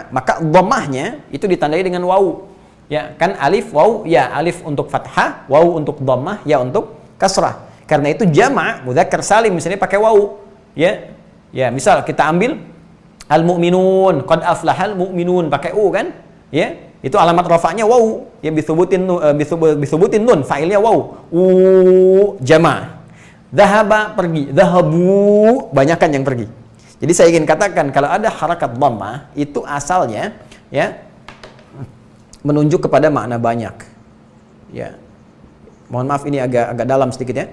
maka dhammahnya itu ditandai dengan wawu. Ya, kan alif wawu, ya alif untuk fathah, wawu untuk dhammah, ya untuk kasrah. Karena itu jama mudzakkar salim misalnya pakai wawu. Ya. Ya, misal kita ambil al-mu'minun, qad aflahal mu'minun pakai kan? Ya. Itu alamat rafa'nya wawu, ya bithubutin nun, fa'ilnya wawu. Jama. Dhahaba pergi, dhahabu banyakkan yang pergi. Jadi saya ingin katakan kalau ada harakat dhammah itu asalnya ya menunjuk kepada makna banyak. Ya. Mohon maaf ini agak dalam sedikit ya.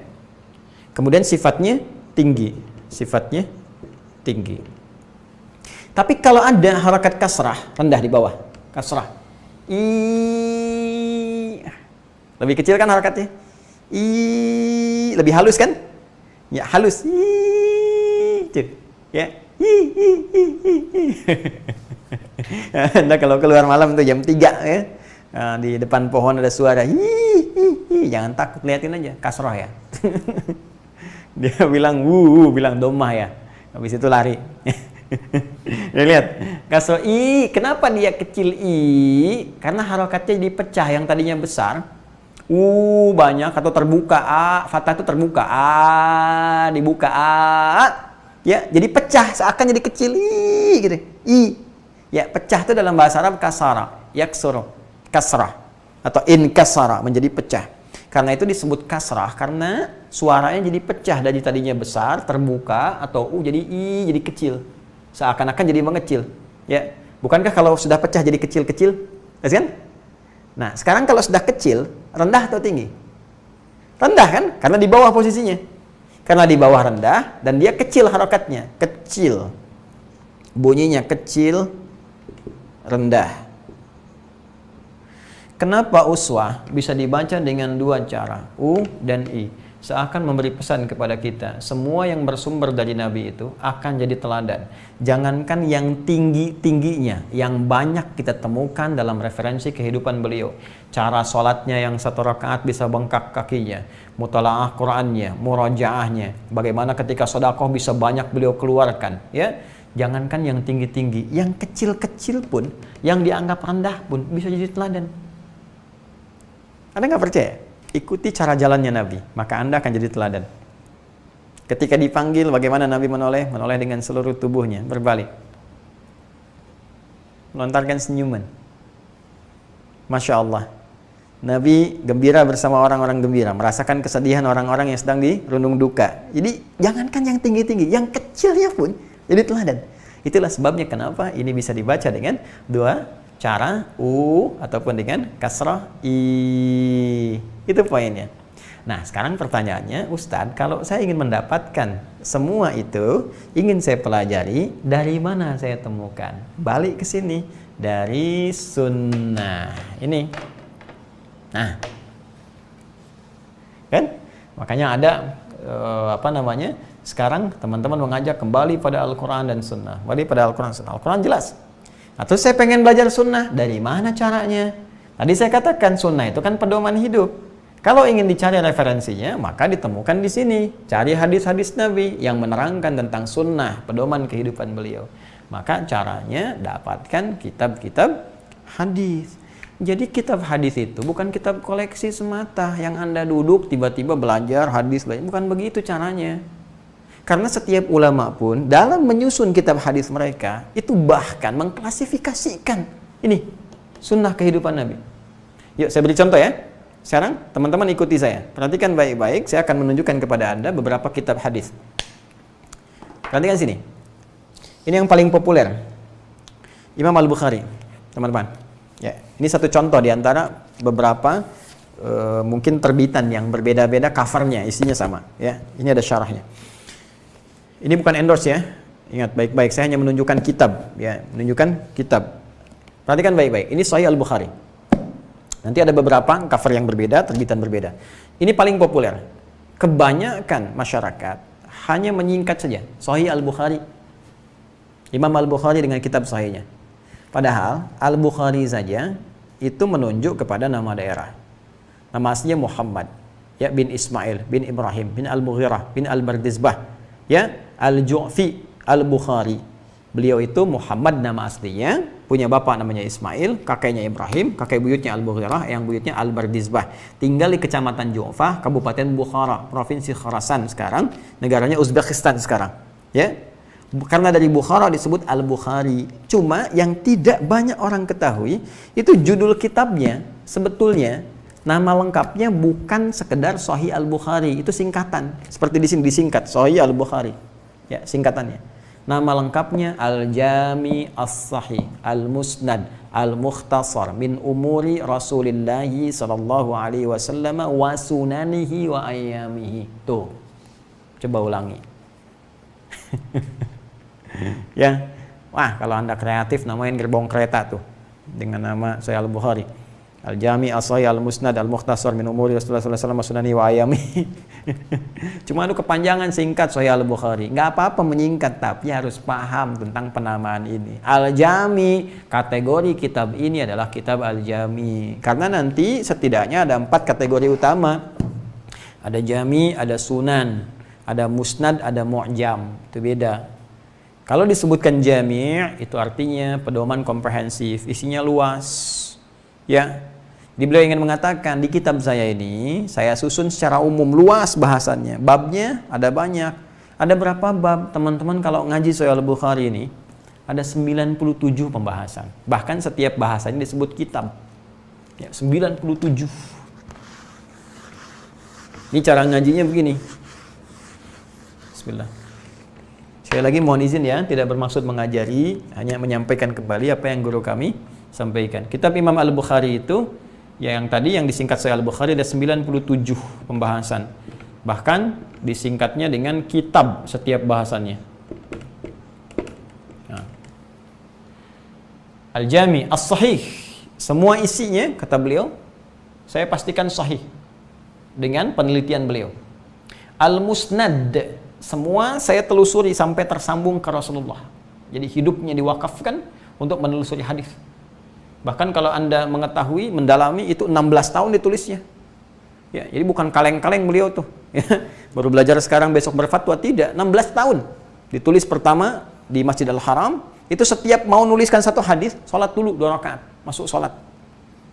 Kemudian sifatnya tinggi, sifatnya tinggi. Tapi kalau ada harakat kasrah, rendah di bawah, kasrah. Lebih kecil kan harakatnya? Lebih halus kan? Ya, halus. Ya. Anda kalau keluar malam tuh jam 3 ya. Di depan pohon ada suara jangan takut, liatin aja, kasrah ya. Dia bilang bilang domah ya. Habis itu lari. Ya, lihat, kasrah kenapa dia kecil karena harokatnya dipecah yang tadinya besar. Banyak atau terbuka fathah itu terbuka dibuka ya, jadi pecah seakan jadi kecil gitu. Ya, pecah itu dalam bahasa Arab kasara, yaksuru, kasrah atau inkasara, menjadi pecah. Karena itu disebut kasrah karena suaranya jadi pecah dari tadinya besar terbuka atau jadi jadi kecil. Seakan-akan jadi mengecil. Ya, bukankah kalau sudah pecah jadi kecil-kecil? Kan? Nah, sekarang kalau sudah kecil, rendah atau tinggi? Rendah kan? Karena di bawah posisinya. Karena di bawah rendah dan dia kecil harokatnya, kecil. Bunyinya kecil, rendah. Kenapa uswah bisa dibaca dengan dua cara, U dan I? Seakan memberi pesan kepada kita, semua yang bersumber dari Nabi itu akan jadi teladan. Jangankan yang tinggi-tingginya, yang banyak kita temukan dalam referensi kehidupan beliau. Cara sholatnya yang 1 rakaat bisa bengkak kakinya, mutalaah Qur'annya, murajaahnya, bagaimana ketika sedekah bisa banyak beliau keluarkan. Ya, jangankan yang tinggi-tinggi, yang kecil-kecil pun, yang dianggap rendah pun bisa jadi teladan. Anda nggak percaya? Ikuti cara jalannya Nabi, maka Anda akan jadi teladan. Ketika dipanggil, bagaimana Nabi menoleh? Menoleh dengan seluruh tubuhnya, berbalik. Melontarkan senyuman. Masya Allah. Nabi gembira bersama orang-orang gembira, merasakan kesedihan orang-orang yang sedang dirundung duka. Jadi, jangankan yang tinggi-tinggi, yang kecilnya pun jadi teladan. Itulah sebabnya kenapa ini bisa dibaca dengan dua cara, U ataupun dengan kasrah I. Itu poinnya. Nah, sekarang pertanyaannya, Ustadz, kalau saya ingin mendapatkan semua itu, ingin saya pelajari, dari mana saya temukan? Balik ke sini, dari sunnah. Ini. Nah. Kan? Makanya ada sekarang teman-teman mengajak kembali pada Al-Qur'an dan sunnah. Kembali pada Al-Qur'an dan sunnah. Al-Qur'an jelas. Atau saya pengen belajar sunnah, dari mana caranya? Tadi saya katakan sunnah itu kan pedoman hidup. Kalau ingin dicari referensinya, maka ditemukan di sini. Cari hadis-hadis Nabi yang menerangkan tentang sunnah, pedoman kehidupan beliau. Maka caranya dapatkan kitab-kitab hadis. Jadi kitab hadis itu bukan kitab koleksi semata yang Anda duduk tiba-tiba belajar hadis, bukan begitu caranya. Karena setiap ulama pun dalam menyusun kitab hadis mereka itu bahkan mengklasifikasikan ini sunnah kehidupan Nabi. Yuk saya beri contoh ya. Sekarang teman-teman ikuti saya. Perhatikan baik-baik, saya akan menunjukkan kepada Anda beberapa kitab hadis. Perhatikan sini. Ini yang paling populer. Imam Al-Bukhari, teman-teman. Ya, ini satu contoh di antara beberapa mungkin terbitan yang berbeda-beda, covernya isinya sama, ya. Ini ada syarahnya. Ini bukan endorse ya. Ingat baik-baik, saya hanya menunjukkan kitab, ya, menunjukkan kitab. Perhatikan baik-baik. Ini Sahih Al-Bukhari. Nanti ada beberapa cover yang berbeda, terbitan berbeda. Ini paling populer. Kebanyakan masyarakat hanya menyingkat saja Sahih Al-Bukhari. Imam Al-Bukhari dengan kitab sahihnya. Padahal Al-Bukhari saja itu menunjuk kepada nama daerah. Nama aslinya Muhammad, ya, bin Ismail, bin Ibrahim, bin Al-Mughirah, bin Al-Bardizbah, ya, Al-Ju'fi Al-Bukhari. Beliau itu Muhammad nama aslinya, punya bapak namanya Ismail, kakeknya Ibrahim, kakek buyutnya Al-Mughirah, yang buyutnya Al-Bardizbah. Tinggal di Kecamatan Ju'fah, Kabupaten Bukhara, Provinsi Khorasan sekarang, negaranya Uzbekistan sekarang. Ya. Karena dari Bukhara disebut Al-Bukhari. Cuma yang tidak banyak orang ketahui, itu judul kitabnya sebetulnya Nama lengkapnya bukan sekedar Sahih Al-Bukhari, itu singkatan. Seperti di sini disingkat Sahih Al-Bukhari. Ya, singkatannya. Nama lengkapnya Al-Jami As-Sahih Al-Musnad Al-Mukhtasar min umuri Rasulillah sallallahu alaihi wasallam wa sunanihi wa ayyamihi. Tuh. Coba ulangi. Ya. Wah, kalau Anda kreatif namain gerbong kereta tuh dengan nama Sahih Al-Bukhari. Al-Jami As-Sahih Al-Musnad Al-Mukhtasar min umuri Rasulullah sallallahu alaihi wasallam sunani wa ayami. Cuma itu kepanjangan singkat Sahih Al-Bukhari. Nggak apa-apa menyingkat, tapi harus paham tentang penamaan ini. Al-Jami, kategori kitab ini adalah kitab Al-Jami. Karena nanti setidaknya ada 4 kategori utama. Ada Jami, ada Sunan, ada Musnad, ada Mu'jam. Itu beda. Kalau disebutkan Jami', itu artinya pedoman komprehensif, isinya luas. Ya, beliau ingin mengatakan di kitab saya ini saya susun secara umum, luas bahasannya, babnya ada banyak. Ada berapa bab? Teman-teman kalau ngaji Sahih Al-Bukhari ini ada 97 pembahasan. Bahkan setiap bahasannya disebut kitab. Ya, 97. Ini cara ngajinya begini. Bismillah. Sekali lagi mohon izin ya, tidak bermaksud mengajari, hanya menyampaikan kembali apa yang guru kami sampaikan. Kitab Imam Al-Bukhari itu yang tadi yang disingkat Sahih Al-Bukhari ada 97 pembahasan. Bahkan disingkatnya dengan kitab setiap bahasannya. Nah. Al-Jami As-Sahih, semua isinya kata beliau saya pastikan sahih dengan penelitian beliau. Al-Musnad, semua saya telusuri sampai tersambung ke Rasulullah. Jadi hidupnya diwakafkan untuk menelusuri hadis. Bahkan kalau Anda mengetahui, mendalami itu 16 tahun ditulisnya. Ya, jadi bukan kaleng-kaleng beliau tuh. Ya, baru belajar sekarang besok berfatwa, tidak. 16 tahun. Ditulis pertama di Masjid Al-Haram, itu setiap mau nuliskan satu hadis, sholat dulu 2 rakaat, masuk sholat.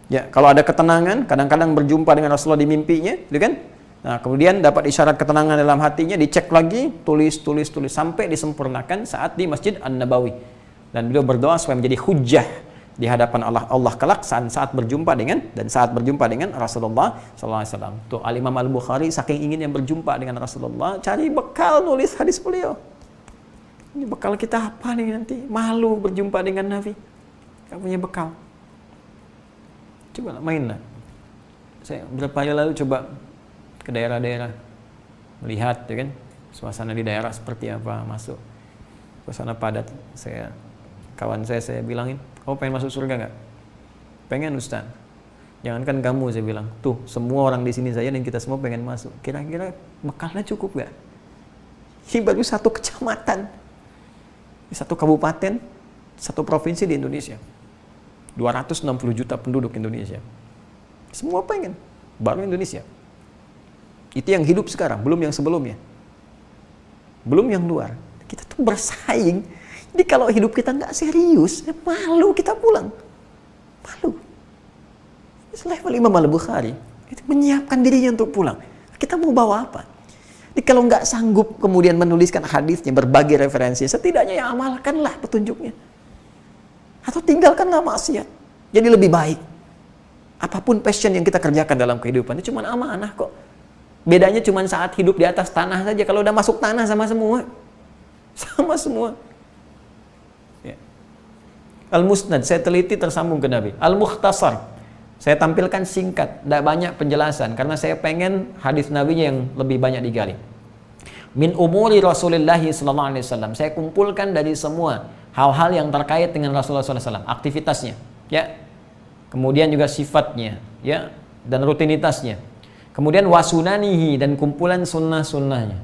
Ya, kalau ada ketenangan, kadang-kadang berjumpa dengan Rasulullah di mimpinya, gitu kan? Nah, kemudian dapat isyarat ketenangan dalam hatinya, dicek lagi, tulis sampai disempurnakan saat di Masjid An-Nabawi. Dan beliau berdoa supaya menjadi hujjah di hadapan Allah kelak saat berjumpa dengan Rasulullah SAW. Tuh Al-Imam Al-Bukhari saking ingin yang berjumpa dengan Rasulullah, cari bekal nulis hadis beliau. Ini bekal kita apa nih nanti? Malu berjumpa dengan Nabi, gak punya bekal. Coba main lah. Saya beberapa hari lalu coba ke daerah-daerah, melihat ya kan suasana di daerah seperti apa, masuk suasana padat. Kawan saya bilangin, kamu pengen masuk surga nggak? Pengen Ustaz. Jangankan kamu, saya bilang, tuh semua orang di sini saya dan kita semua pengen masuk. Kira-kira bekalnya cukup nggak? Ini baru satu kecamatan, satu kabupaten, satu provinsi di Indonesia. 260 juta penduduk Indonesia. Semua pengen, baru Indonesia. Itu yang hidup sekarang, belum yang sebelumnya. Belum yang luar. Kita tuh bersaing. Jadi kalau hidup kita nggak serius, malu kita pulang. Malu. Level Imam Al-Bukhari itu menyiapkan dirinya untuk pulang. Kita mau bawa apa? Jadi kalau nggak sanggup kemudian menuliskan hadisnya, berbagi referensi, setidaknya ya amalkanlah petunjuknya. Atau tinggalkanlah maksiat. Jadi lebih baik. Apapun passion yang kita kerjakan dalam kehidupan itu cuma amanah kok. Bedanya cuma saat hidup di atas tanah saja. Kalau udah masuk tanah sama semua. Sama semua. Al-Musnad, saya teliti tersambung ke Nabi. Al-Mukhtasar, saya tampilkan singkat, tidak banyak penjelasan, karena saya pengen hadis Nabi yang lebih banyak digali. Min umuri Rasulullah sallallahu alaihi wasallam, saya kumpulkan dari semua hal-hal yang terkait dengan Rasulullah SAW, aktivitasnya, ya, kemudian juga sifatnya, ya, dan rutinitasnya. Kemudian wasunanihi, dan kumpulan sunnah-sunnahnya,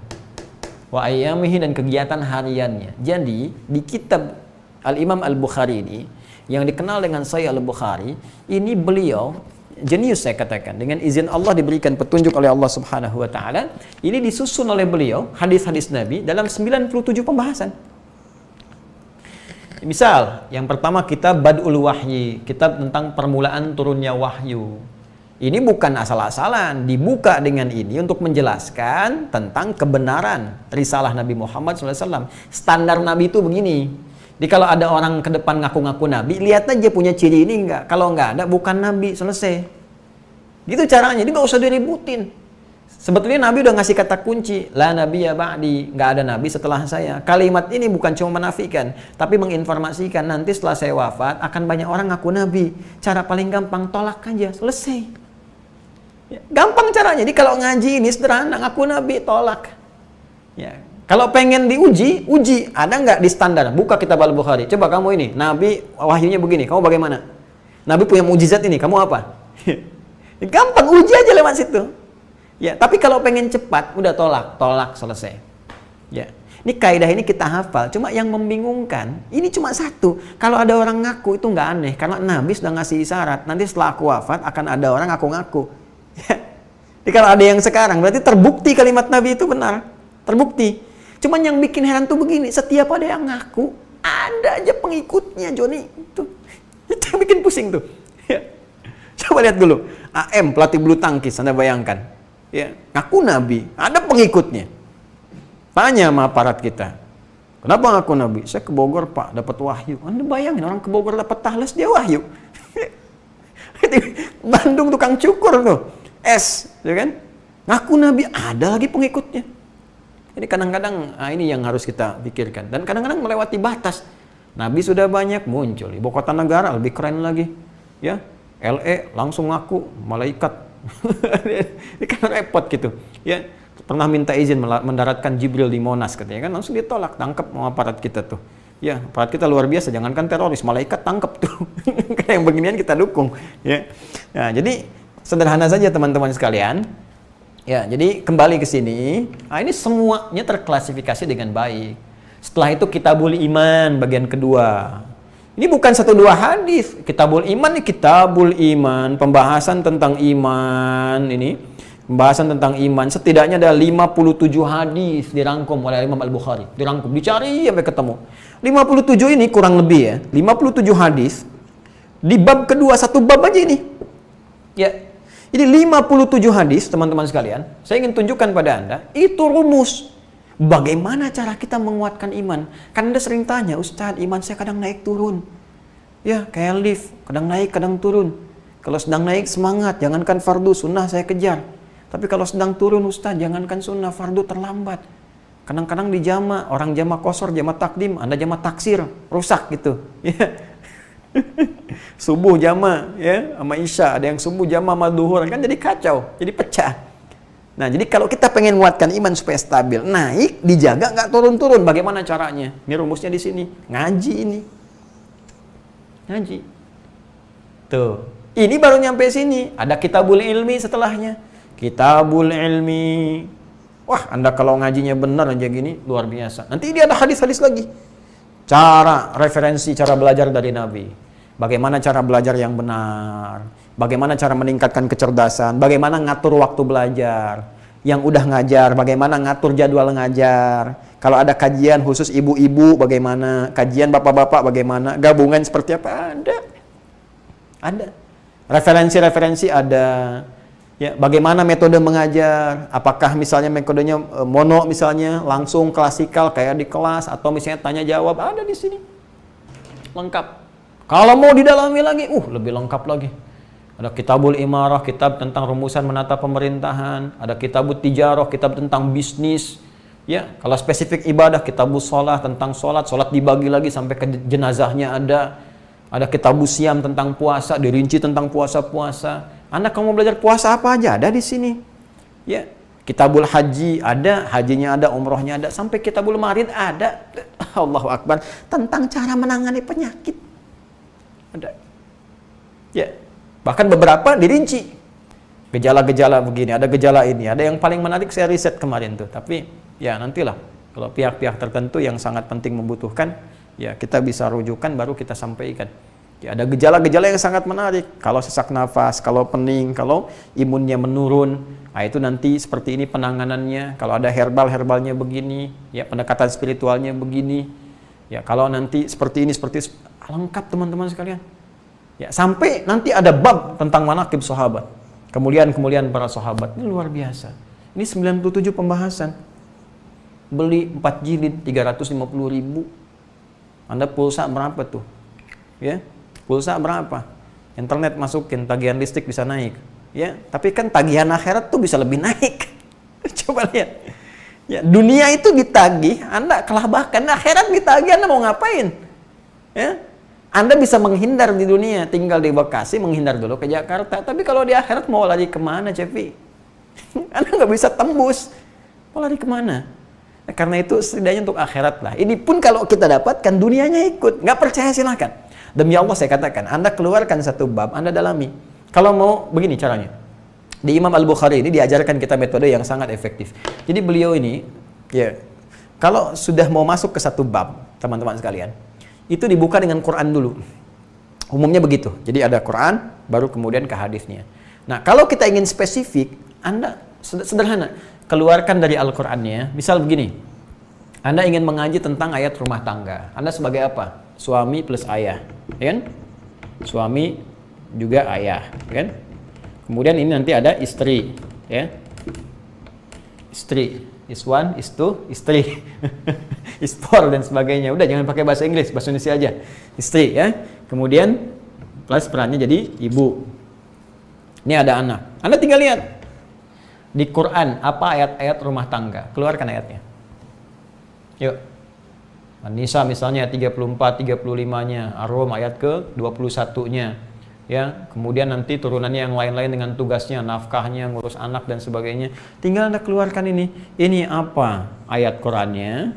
wa ayyamihi, dan kegiatan hariannya. Jadi di kitab Al-Imam Al-Bukhari ini, yang dikenal dengan Sahih Al-Bukhari, ini beliau, jenius saya katakan, dengan izin Allah diberikan petunjuk oleh Allah Subhanahu wa Ta'ala, ini disusun oleh beliau, hadis-hadis Nabi, dalam 97 pembahasan. Misal, yang pertama kitab Bad'ul Wahyi, kitab tentang permulaan turunnya wahyu. Ini bukan asal-asalan, dibuka dengan ini untuk menjelaskan tentang kebenaran risalah Nabi Muhammad SAW. Standar Nabi itu begini. Jadi kalau ada orang ke depan ngaku-ngaku Nabi, lihat aja punya ciri ini enggak. Kalau enggak ada, bukan Nabi, selesai. Gitu caranya, jadi nggak usah diributin. Sebetulnya Nabi udah ngasih kata kunci, la nabiyya ba'di, nggak ada nabi setelah saya. Kalimat ini bukan cuma menafikan, tapi menginformasikan nanti setelah saya wafat akan banyak orang ngaku nabi. Cara paling gampang tolak aja, selesai. Ya, gampang caranya. Jadi kalau ngaji ini sederhana, ngaku nabi, tolak. Ya, kalau pengen diuji, uji. Ada nggak di standar? Buka kitab Al-Bukhari. Coba kamu ini, nabi wahyunya begini, kamu bagaimana? Nabi punya mujizat ini, kamu apa? Gampang, uji aja lewat situ. Ya, tapi kalau pengen cepat, udah tolak, selesai. Ya, ini kaidah ini kita hafal. Cuma yang membingungkan, ini cuma satu. Kalau ada orang ngaku itu nggak aneh, karena Nabi sudah ngasih isyarat. Nanti setelah aku wafat akan ada orang ngaku-ngaku. Ya. Jadi kalau ada yang sekarang, berarti terbukti kalimat Nabi itu benar, terbukti. Cuman yang bikin heran tuh begini, setiap ada yang ngaku, ada aja pengikutnya, Joni. Itu yang bikin pusing tuh. Ya. Coba lihat dulu, AM pelatih bulu tangkis, Anda bayangkan. Ya, ngaku nabi, ada pengikutnya. Tanya sama aparat kita, kenapa ngaku nabi? Saya ke Bogor Pak, dapat wahyu. Anda bayangin orang ke Bogor dapat tahles, dia wahyu. Bandung tukang cukur tuh, ya kan? Ngaku nabi, ada lagi pengikutnya. Jadi kadang-kadang ini yang harus kita pikirkan. Dan kadang-kadang melewati batas. Nabi sudah banyak muncul, ibu kota negara lebih keren lagi. Ya, LE langsung ngaku malaikat. Ini kan repot gitu. Ya, pernah minta izin mendaratkan Jibril di Monas katanya kan, langsung ditolak, tangkap sama aparat kita tuh. Ya, aparat kita luar biasa, jangankan teroris, malaikat tangkap tuh. Kayak yang beginian kita dukung, ya. Nah, jadi sederhana saja teman-teman sekalian. Ya, jadi kembali ke sini. Nah, ini semuanya terklasifikasi dengan baik. Setelah itu Kitabul Iman bagian kedua. Ini bukan 1-2 hadis. Kitabul Iman ini Kitabul Iman, pembahasan tentang iman ini. Pembahasan tentang iman, setidaknya ada 57 hadis dirangkum oleh Imam Al-Bukhari. Dirangkum, dicari sampai ketemu. 57 ini kurang lebih ya, 57 hadis. Di bab kedua, satu bab aja ini. Ya. Jadi 57 hadis, teman-teman sekalian. Saya ingin tunjukkan pada Anda, itu rumus. Bagaimana cara kita menguatkan iman? Kan Anda sering tanya, Ustadz, iman saya kadang naik turun. Ya, kayak lift, kadang naik, kadang turun. Kalau sedang naik, semangat, jangankan fardu, sunnah saya kejar. Tapi kalau sedang turun, Ustadz, jangankan sunnah, fardu terlambat. Kadang-kadang di jama, orang jama kosor, jama takdim, Anda jama taksir, rusak gitu. Ya. Subuh jama, ya, sama isya, ada yang subuh jama sama duhur, kan jadi kacau, jadi pecah. Nah, jadi kalau kita pengen menguatkan iman supaya stabil, naik, dijaga, nggak turun-turun, bagaimana caranya? Ini rumusnya di sini, ngaji ini. Ngaji. Tuh, ini baru nyampe sini, ada Kitabul Ilmi setelahnya. Kitabul Ilmi. Wah, Anda kalau ngajinya benar aja gini, luar biasa. Nanti dia ada hadis-hadis lagi. Cara, referensi, cara belajar dari Nabi. Bagaimana cara belajar yang benar. Bagaimana cara meningkatkan kecerdasan, bagaimana ngatur waktu belajar. Yang udah ngajar, bagaimana ngatur jadwal ngajar. Kalau ada kajian khusus ibu-ibu, bagaimana. Kajian bapak-bapak, bagaimana. Gabungan seperti apa? Ada. Referensi-referensi ada. Ya, bagaimana metode mengajar. Apakah misalnya metodenya mono misalnya, langsung klasikal kayak di kelas. Atau misalnya tanya-jawab, ada di sini. Lengkap. Kalau mau didalami lagi, lebih lengkap lagi. Ada Kitabul Imarah, kitab tentang rumusan menata pemerintahan. Ada Kitabut Tijarah, kitab tentang bisnis. Ya, kalau spesifik ibadah, Kitabus Sholat, tentang sholat. Sholat dibagi lagi sampai ke jenazahnya ada. Ada Kitabus Siam tentang puasa, dirinci tentang puasa-puasa. Anda kalau mau belajar puasa apa aja ada di sini. Ya, Kitabul Haji ada, hajinya ada, umrohnya ada, sampai Kitabul Marid ada. Allahu Akbar, tentang cara menangani penyakit. Ada. Ya. Bahkan beberapa dirinci. Gejala-gejala begini, ada gejala ini. Ada yang paling menarik saya riset kemarin tuh. Tapi ya nantilah. Kalau pihak-pihak tertentu yang sangat penting membutuhkan, ya kita bisa rujukan baru kita sampaikan. Ya, ada gejala-gejala yang sangat menarik. Kalau sesak nafas, kalau pening, kalau imunnya menurun, nah itu nanti seperti ini penanganannya. Kalau ada herbalnya begini, ya pendekatan spiritualnya begini. Ya kalau nanti seperti ini, lengkap teman-teman sekalian. Ya, sampai nanti ada bab tentang manaqib sahabat. Kemuliaan-kemuliaan para sahabat. Ini luar biasa. Ini 97 pembahasan. Beli 4 jilid 350.000. Anda pulsa berapa tuh? Ya, pulsa berapa? Internet masukin, tagihan listrik bisa naik. Ya, tapi kan tagihan akhirat tuh bisa lebih naik. Coba lihat. Ya, dunia itu ditagih, Anda kelabahkan, akhirat ditagih, Anda mau ngapain? Ya, Anda bisa menghindar di dunia, tinggal di Bekasi, menghindar dulu ke Jakarta. Tapi kalau di akhirat mau lari kemana, Cepi? Anda nggak bisa tembus. Mau lari kemana? Nah, karena itu setidaknya untuk akhirat lah. Ini pun kalau kita dapatkan, dunianya ikut. Nggak percaya silahkan. Demi Allah saya katakan, Anda keluarkan satu bab, Anda dalami. Kalau mau, begini caranya. Di Imam Al-Bukhari ini diajarkan kita metode yang sangat efektif. Jadi beliau ini, ya, kalau sudah mau masuk ke satu bab, teman-teman sekalian, itu dibuka dengan Quran dulu. Umumnya begitu. Jadi ada Quran, baru kemudian ke hadisnya. Nah, kalau kita ingin spesifik, Anda sederhana, keluarkan dari Al-Qur'annya. Misal begini, Anda ingin mengaji tentang ayat rumah tangga. Anda sebagai apa? Suami plus ayah, ya kan? Suami juga ayah, ya kan? Kemudian ini nanti ada istri, ya. Istri, is one, is two, istri, is four dan sebagainya. Udah jangan pakai bahasa Inggris, bahasa Indonesia aja. Istri, ya. Kemudian plus perannya jadi ibu. Ini ada anak. Anda tinggal lihat di Quran apa ayat-ayat rumah tangga. Keluarkan ayatnya. Yuk. An-Nisa misalnya 34, 35-nya, Ar-Rum ayat ke 21-nya. Ya, kemudian nanti turunannya yang lain-lain dengan tugasnya, nafkahnya, ngurus anak dan sebagainya. Tinggal Anda keluarkan ini. Ini apa ayat Qurannya?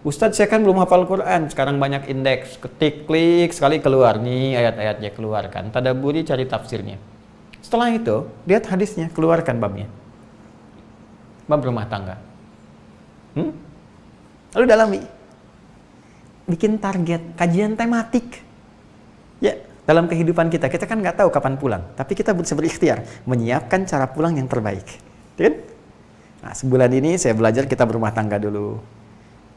Ustadz, saya kan belum hafal Quran. Sekarang banyak indeks, ketik, klik, sekali keluar. Nih ayat-ayatnya keluarkan. Tadaburi, cari tafsirnya. Setelah itu, lihat hadisnya, keluarkan babnya. Bab rumah tangga. Lalu dalami. Bikin target, kajian tematik. Ya, dalam kehidupan kita kan nggak tahu kapan pulang, tapi kita bisa berikhtiar menyiapkan cara pulang yang terbaik, kan? Nah, sebulan ini saya belajar kita berumah tangga dulu.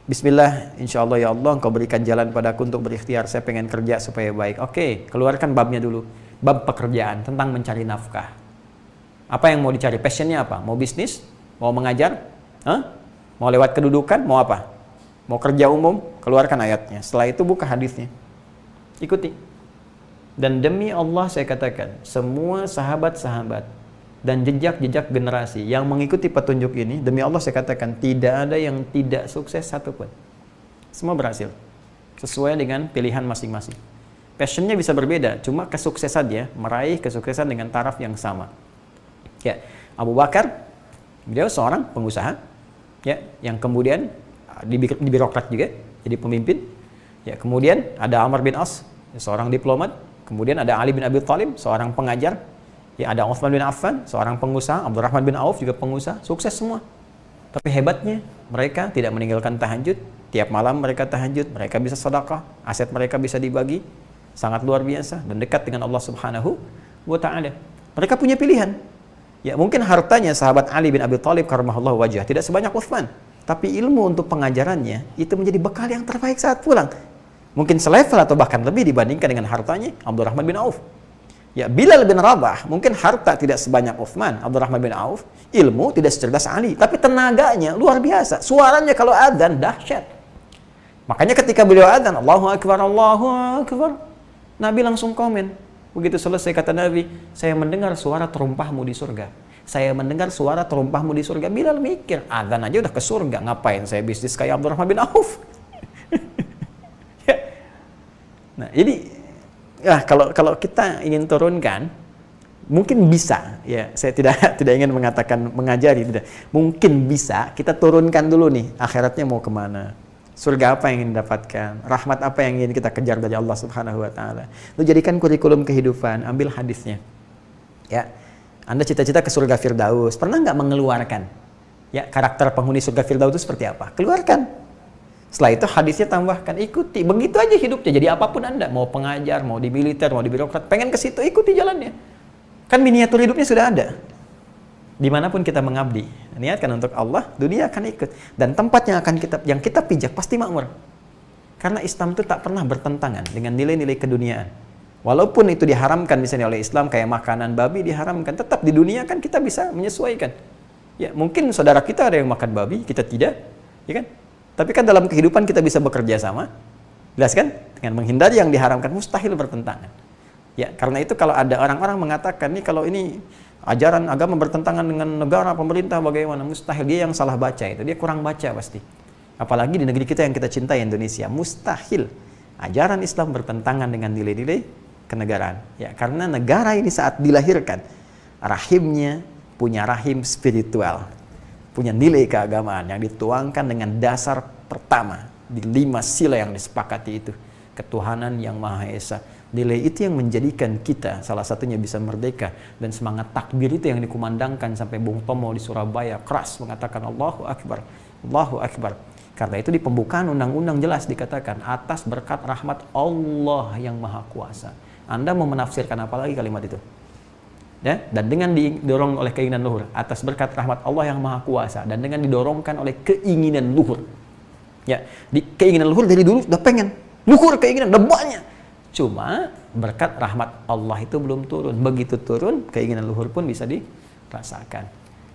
Bismillah, insya Allah ya Allah, Engkau berikan jalan padaku untuk berikhtiar. Saya pengen kerja supaya baik. Oke, keluarkan babnya dulu, bab pekerjaan tentang mencari nafkah. Apa yang mau dicari? Passionnya apa? Mau bisnis? Mau mengajar? Mau lewat kedudukan? Mau apa? Mau kerja umum? Keluarkan ayatnya. Setelah itu buka hadisnya, ikuti. Dan demi Allah saya katakan, semua sahabat-sahabat dan jejak-jejak generasi yang mengikuti petunjuk ini, demi Allah saya katakan, tidak ada yang tidak sukses satupun. Semua berhasil, sesuai dengan pilihan masing-masing. Passionnya bisa berbeda, cuma kesuksesannya, meraih kesuksesan dengan taraf yang sama. Ya, Abu Bakar, beliau seorang pengusaha, ya, yang kemudian di birokrat juga, jadi pemimpin. Ya, kemudian ada Amr bin As, seorang diplomat. Kemudian ada Ali bin Abi Thalib, seorang pengajar. Ya, ada Utsman bin Affan, seorang pengusaha. Abdurrahman bin Auf juga pengusaha. Sukses semua. Tapi hebatnya, mereka tidak meninggalkan tahajud. Tiap malam mereka tahajud, mereka bisa sedekah, aset mereka bisa dibagi. Sangat luar biasa dan dekat dengan Allah Subhanahu wa Ta'ala. Mereka punya pilihan. Ya, mungkin hartanya sahabat Ali bin Abi Thalib karramallahu wajhah tidak sebanyak Utsman, tapi ilmu untuk pengajarannya itu menjadi bekal yang terbaik saat pulang. Mungkin selevel atau bahkan lebih dibandingkan dengan hartanya Abdurrahman bin Auf. Ya, Bilal bin Rabah, mungkin harta tidak sebanyak Utsman, Abdurrahman bin Auf, ilmu tidak secerdas Ali, tapi tenaganya luar biasa. Suaranya kalau adzan dahsyat. Makanya ketika beliau adzan, Allahu Akbar, Allahu Akbar, Nabi langsung komen. Begitu selesai kata Nabi, saya mendengar suara terumpahmu di surga. Saya mendengar suara terumpahmu di surga. Bilal mikir, adzan aja udah ke surga, ngapain saya bisnis kayak Abdurrahman bin Auf? Nah, jadi ya, kalau kita ingin turunkan, mungkin bisa, ya, saya tidak ingin mengatakan mengajari, tidak. Mungkin bisa kita turunkan dulu nih, akhiratnya mau kemana, surga apa yang ingin dapatkan, rahmat apa yang ingin kita kejar dari Allah Subhanahu wa Ta'ala. Lalu jadikan kurikulum kehidupan, ambil hadisnya. Ya, Anda cita-cita ke surga Firdaus, pernah nggak mengeluarkan, ya, karakter penghuni surga Firdaus itu seperti apa? Keluarkan. Setelah itu hadisnya tambahkan, ikuti. Begitu aja hidupnya. Jadi apapun Anda, mau pengajar, mau di militer, mau di birokrat, pengen ke situ, ikuti jalannya. Kan miniatur hidupnya sudah ada. Dimanapun kita mengabdi, niatkan untuk Allah, dunia akan ikut. Dan tempat yang kita pijak pasti makmur. Karena Islam itu tak pernah bertentangan dengan nilai-nilai keduniaan. Walaupun itu diharamkan misalnya oleh Islam, kayak makanan babi diharamkan, tetap di dunia kan kita bisa menyesuaikan. Ya, mungkin saudara kita ada yang makan babi, kita tidak, ya kan? Tapi kan dalam kehidupan kita bisa bekerja sama, jelas kan? Dengan menghindari yang diharamkan, mustahil bertentangan. Ya, karena itu kalau ada orang-orang mengatakan nih, kalau ini ajaran agama bertentangan dengan negara, pemerintah, bagaimana? Mustahil. Dia yang salah baca itu, dia kurang baca pasti. Apalagi di negeri kita yang kita cintai, Indonesia. Mustahil ajaran Islam bertentangan dengan nilai-nilai kenegaraan. Ya, karena negara ini saat dilahirkan, rahimnya punya rahim spiritual, punya nilai keagamaan yang dituangkan dengan dasar pertama di 5 sila yang disepakati itu, ketuhanan yang Maha Esa. Nilai itu yang menjadikan kita salah satunya bisa merdeka, dan semangat takbir itu yang dikumandangkan sampai Bung Tomo di Surabaya keras mengatakan Allahu Akbar, Allahu Akbar. Karena itu di pembukaan undang-undang jelas dikatakan atas berkat rahmat Allah yang Maha Kuasa. Anda mau menafsirkan apa lagi kalimat itu? Ya, dan dengan didorong oleh keinginan luhur, atas berkat rahmat Allah yang Maha Kuasa, dan dengan didorongkan oleh keinginan luhur. Ya, di keinginan luhur dari dulu sudah pengen, luhur keinginan udah banyak. Cuma berkat rahmat Allah itu belum turun. Begitu turun, keinginan luhur pun bisa dirasakan.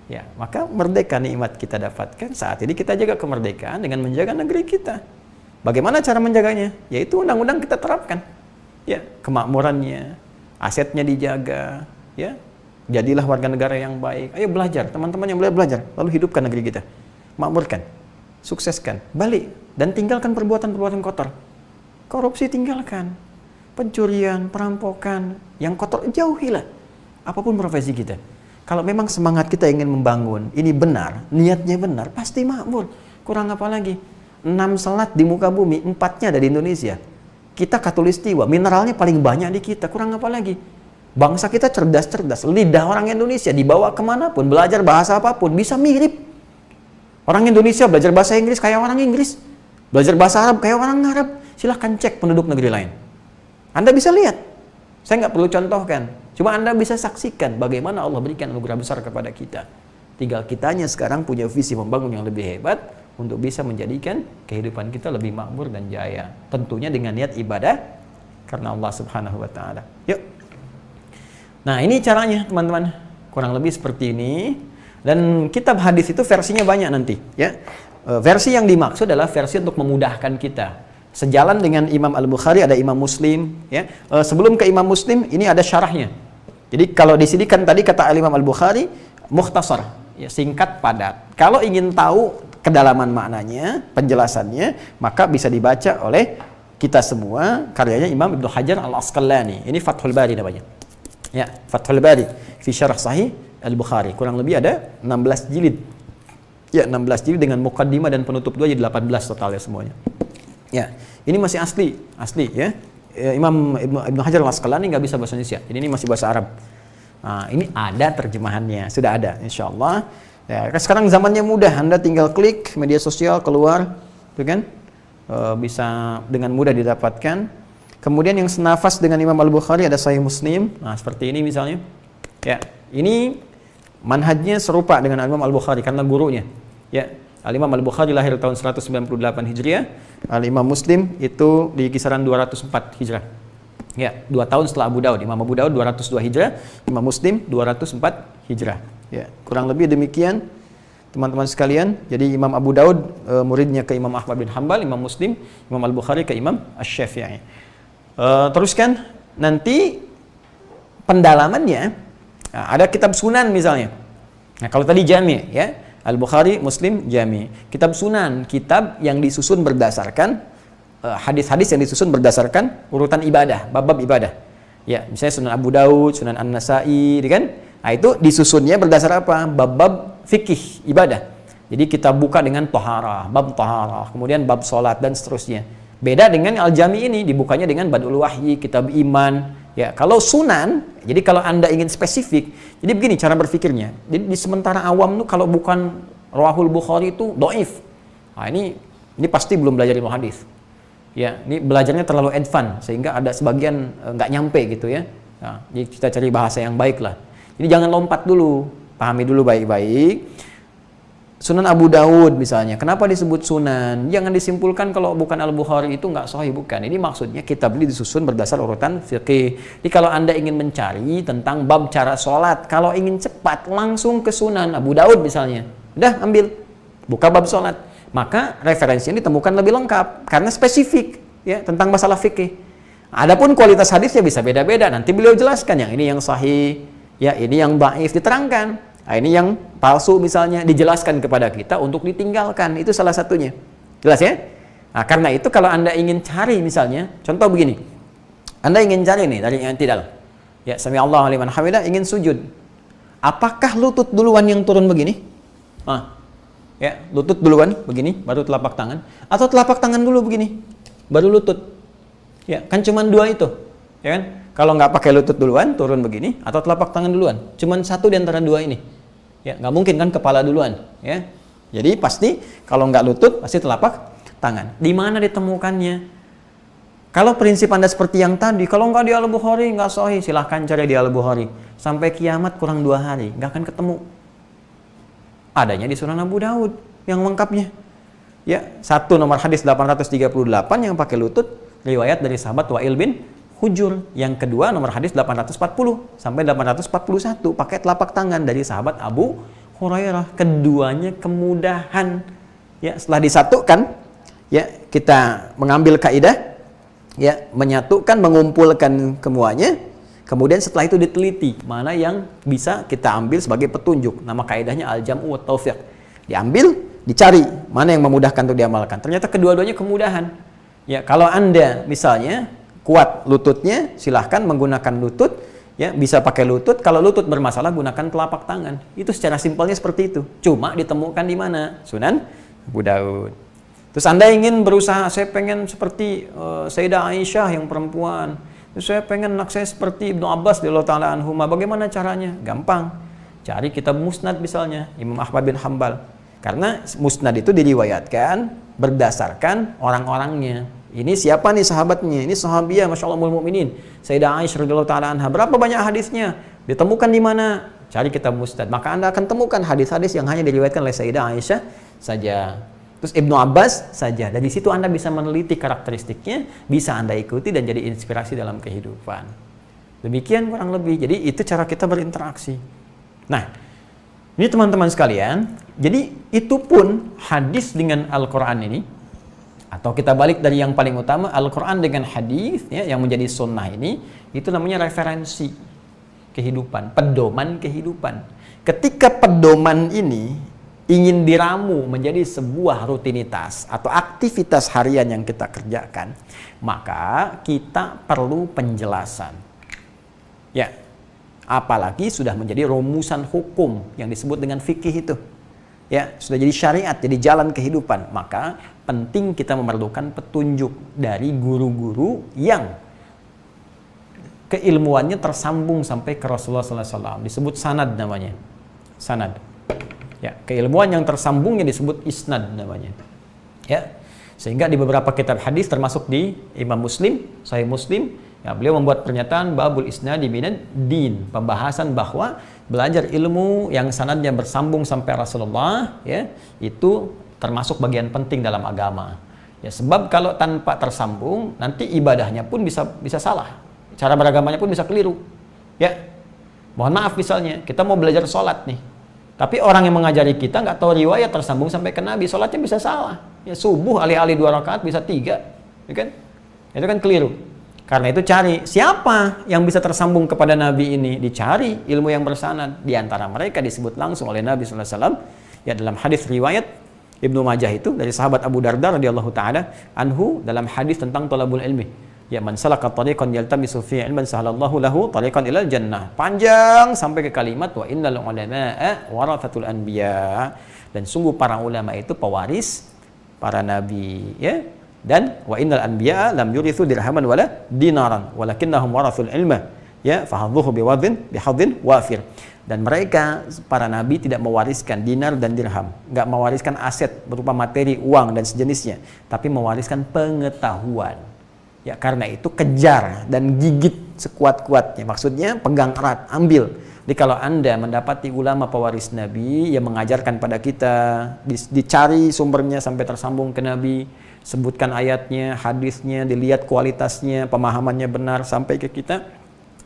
Ya, maka merdeka nikmat kita dapatkan. Saat ini kita jaga kemerdekaan dengan menjaga negeri kita. Bagaimana cara menjaganya? Yaitu undang-undang kita terapkan. Ya, kemakmurannya, asetnya dijaga. Ya, jadilah warga negara yang baik. Ayo belajar, teman-teman yang belajar, lalu hidupkan negeri kita, makmurkan, sukseskan, balik, dan tinggalkan perbuatan-perbuatan kotor. Korupsi tinggalkan. Pencurian, perampokan, yang kotor jauhilah. Apapun profesi kita. Kalau memang semangat kita ingin membangun, ini benar, niatnya benar, pasti makmur. Kurang apa lagi? 6 selat di muka bumi, 4-nya ada di Indonesia. Kita katulistiwa, mineralnya paling banyak di kita, kurang apa lagi? Bangsa kita cerdas-cerdas, lidah orang Indonesia dibawa kemanapun, belajar bahasa apapun, bisa mirip. Orang Indonesia belajar bahasa Inggris kayak orang Inggris, belajar bahasa Arab kayak orang Arab. Silahkan cek penduduk negeri lain. Anda bisa lihat, saya nggak perlu contohkan, cuma Anda bisa saksikan bagaimana Allah berikan anugerah besar kepada kita. Tinggal kitanya sekarang punya visi membangun yang lebih hebat untuk bisa menjadikan kehidupan kita lebih makmur dan jaya. Tentunya dengan niat ibadah karena Allah Subhanahu wa Ta'ala. Yuk. Nah, ini caranya, teman-teman. Kurang lebih seperti ini. Dan kitab hadis itu versinya banyak nanti, ya. Versi yang dimaksud adalah versi untuk memudahkan kita. Sejalan dengan Imam Al-Bukhari ada Imam Muslim, ya. Sebelum ke Imam Muslim ini ada syarahnya. Jadi kalau di sini kan tadi kata Imam Al-Bukhari mukhtasar, ya, singkat padat. Kalau ingin tahu kedalaman maknanya, penjelasannya, maka bisa dibaca oleh kita semua karyanya Imam Ibnu Hajar Al-Asqalani. Ini Fathul Bari namanya. Ya, Fathul Bari fi Syarah Sahih Al-Bukhari. Kurang lebih ada 16 jilid. Ya, 16 jilid dengan muqaddimah dan penutup 2 jadi 18 totalnya semuanya. Ya, ini masih asli ya. Imam Ibnu Hajar Al-Asqalani nggak bisa bahasa Indonesia. Jadi ini masih bahasa Arab. Nah, ini ada terjemahannya, sudah ada, insya Allah. Ya, sekarang zamannya mudah, Anda tinggal klik media sosial keluar, gitu kan? Bisa dengan mudah didapatkan. Kemudian yang senafas dengan Imam Al-Bukhari ada Sahih Muslim. Nah, seperti ini misalnya. Ya, ini manhajnya serupa dengan Imam Al-Bukhari karena gurunya. Ya, Al-Imam Al-Bukhari lahir tahun 198 Hijriah. Al-Imam Muslim itu di kisaran 204 Hijrah. Ya, 2 tahun setelah Abu Daud. Imam Abu Daud 202 Hijrah, Imam Muslim 204 Hijrah. Ya, kurang lebih demikian teman-teman sekalian. Jadi Imam Abu Daud muridnya ke Imam Ahmad bin Hanbal, Imam Muslim, Imam Al-Bukhari ke Imam Asy-Syafi'i. Teruskan nanti pendalamannya. Nah, ada kitab Sunan misalnya. Nah, kalau tadi Jami, ya. Al-Bukhari, Muslim, Jami. Kitab Sunan, kitab yang disusun berdasarkan hadis-hadis yang disusun berdasarkan urutan ibadah, bab-bab ibadah. Ya, misalnya Sunan Abu Daud, Sunan An-Nasa'i, kan? Nah, itu disusunnya berdasar apa? Bab-bab fikih ibadah. Jadi kita buka dengan toharah, bab toharah, kemudian bab sholat dan seterusnya. Beda dengan Al-Jami ini dibukanya dengan Badul Wahyi, kitab iman. Ya, kalau Sunan, jadi kalau Anda ingin spesifik, jadi begini cara berpikirnya. Jadi di sementara awam tuh kalau bukan Rawahul Bukhari itu dhaif. Nah, ini pasti belum belajar ilmu hadis. Ya, ini belajarnya terlalu advance sehingga ada sebagian nggak nyampe gitu ya. Nah, jadi kita cari bahasa yang baik lah. Jadi jangan lompat dulu, pahami dulu baik-baik. Sunan Abu Daud misalnya, kenapa disebut Sunan? Jangan disimpulkan kalau bukan Al-Bukhari itu nggak sahih, bukan. Ini maksudnya kitab ini disusun berdasar urutan fikih. Jadi kalau Anda ingin mencari tentang bab cara sholat, kalau ingin cepat langsung ke Sunan Abu Daud misalnya, udah ambil, buka bab sholat. Maka referensinya ditemukan lebih lengkap karena spesifik ya tentang masalah fikih. Adapun kualitas hadisnya bisa beda-beda. Nanti beliau jelaskan yang ini yang sahih, Ya, ini yang dhaif diterangkan. Nah, ini yang palsu misalnya dijelaskan kepada kita untuk ditinggalkan. Itu salah satunya. Jelas ya? Nah, karena itu kalau Anda ingin cari misalnya, contoh begini. Anda ingin cari nih dari i'tidal. Ya, sami Allahu liman hamidah, ingin sujud. Apakah lutut duluan yang turun begini? Ya, lutut duluan begini, baru telapak tangan, atau telapak tangan dulu begini, baru lutut. Ya, kan cuma dua itu. Ya kan? Kalau nggak pakai lutut duluan, turun begini, atau telapak tangan duluan. Cuman satu di antara dua ini. Ya, nggak mungkin kan kepala duluan. Ya, jadi pasti kalau nggak lutut, pasti telapak tangan. Di mana ditemukannya? Kalau prinsip Anda seperti yang tadi, kalau nggak di Al-Bukhari, nggak sahih, silahkan cari di Al-Bukhari. Sampai kiamat kurang 2 hari, nggak akan ketemu. Adanya di Sunan Abu Daud yang lengkapnya. Ya, satu nomor hadis 838 yang pakai lutut, riwayat dari sahabat Wa'il bin Hujur. Yang kedua nomor hadis 840 sampai 841 pakai telapak tangan dari sahabat Abu Hurairah. Keduanya kemudahan. Ya, setelah disatukan, ya kita mengambil kaidah, ya menyatukan, mengumpulkan semuanya. Kemudian setelah itu diteliti mana yang bisa kita ambil sebagai petunjuk. Nama kaidahnya al-jam'u wa taufiq. Diambil, dicari mana yang memudahkan untuk diamalkan. Ternyata kedua-duanya kemudahan. Ya, kalau Anda misalnya kuat lututnya, silahkan menggunakan lutut, ya bisa pakai lutut. Kalau lutut bermasalah, gunakan telapak tangan. Itu secara simpelnya seperti itu. Cuma ditemukan di mana? Sunan Abu Daud. Terus Anda ingin berusaha, saya pengen seperti Sayyidah Aisyah yang perempuan. Terus saya pengen anak saya seperti Ibnu Abbas radhiyallahu taala anhuma. Bagaimana caranya? Gampang. Cari kitab Musnad misalnya, Imam Ahmad bin Hanbal. Karena Musnad itu diriwayatkan berdasarkan orang-orangnya. Ini siapa nih sahabatnya? Ini sahabiah, Masya Allah Mu'minin. Sayyidah Aisyah radhiyallahu taala anha. Berapa banyak hadisnya? Ditemukan di mana? Cari kitab Musnad. Maka Anda akan temukan hadis-hadis yang hanya diriwayatkan oleh Sayyidah Aisyah saja. Terus Ibnu Abbas saja. Dari situ Anda bisa meneliti karakteristiknya, bisa Anda ikuti dan jadi inspirasi dalam kehidupan. Demikian kurang lebih. Jadi itu cara kita berinteraksi. Nah, ini teman-teman sekalian. Jadi itu pun hadis dengan Al-Quran ini, atau kita balik dari yang paling utama, Al-Quran dengan hadis, ya, yang menjadi sunnah ini, itu namanya referensi kehidupan, pedoman kehidupan. Ketika pedoman ini ingin diramu menjadi sebuah rutinitas atau aktivitas harian yang kita kerjakan, maka kita perlu penjelasan. Ya, apalagi sudah menjadi rumusan hukum yang disebut dengan fikih itu. Ya, sudah jadi syariat, jadi jalan kehidupan. Maka penting kita memerlukan petunjuk dari guru-guru yang keilmuannya tersambung sampai ke Rasulullah SAW. Disebut sanad namanya. Sanad. Ya, keilmuan yang tersambungnya disebut isnad namanya. Ya, sehingga di beberapa kitab hadis termasuk di Imam Muslim, Sahih Muslim, ya, beliau membuat pernyataan babul isnadi minad din, pembahasan bahwa belajar ilmu yang sanadnya bersambung sampai Rasulullah, ya, itu termasuk bagian penting dalam agama. Ya, sebab kalau tanpa tersambung nanti ibadahnya pun bisa salah. Cara beragamanya pun bisa keliru. Ya. Mohon maaf misalnya kita mau belajar sholat nih. Tapi orang yang mengajari kita nggak tahu riwayat tersambung sampai ke Nabi, sholatnya bisa salah. Ya, subuh alih-alih 2 rakaat bisa 3, ya kan? Itu kan keliru. Karena itu cari siapa yang bisa tersambung kepada Nabi ini, dicari ilmu yang bersanad. Di antara mereka disebut langsung oleh Nabi SAW. Ya, dalam hadis riwayat Ibnu Majah itu dari sahabat Abu Darda radhiyallahu taala anhu dalam hadis tentang thalabul ilmi. Ya, man salaka tariqan yaltamisu fihi ilman sahalallahu lahu tariqan ilal jannah. Panjang sampai ke kalimat wa innal ulama'a warathatul anbiya. Dan sungguh para ulama itu pewaris para nabi, ya. Dan wa innal anbiya lam yurithu dirhaman wala dinaran walakinnahum warathul ilma. Ya, fahadhuhu bihadhin wafir. Dan mereka para nabi tidak mewariskan dinar dan dirham, enggak mewariskan aset berupa materi, uang dan sejenisnya, tapi mewariskan pengetahuan. Ya, karena itu kejar dan gigit sekuat-kuatnya. Maksudnya pegang erat, ambil. Jadi kalau Anda mendapati ulama pewaris Nabi yang mengajarkan pada kita, dicari sumbernya sampai tersambung ke Nabi, sebutkan ayatnya, hadisnya, dilihat kualitasnya, pemahamannya benar sampai ke kita,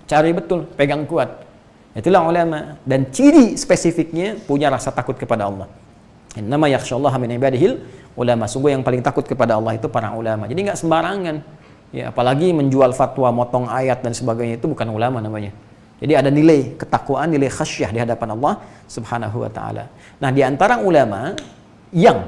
cari betul, pegang kuat. Itulah ulama. Dan ciri spesifiknya punya rasa takut kepada Allah. Innama yakhsyallaha min ibadihil ulama. Sungguh yang paling takut kepada Allah itu para ulama. Jadi nggak sembarangan. Ya, apalagi menjual fatwa, motong ayat dan sebagainya, itu bukan ulama namanya. Jadi ada nilai ketakwaan, nilai khasyah di hadapan Allah Subhanahu wa taala. Nah, di antara ulama yang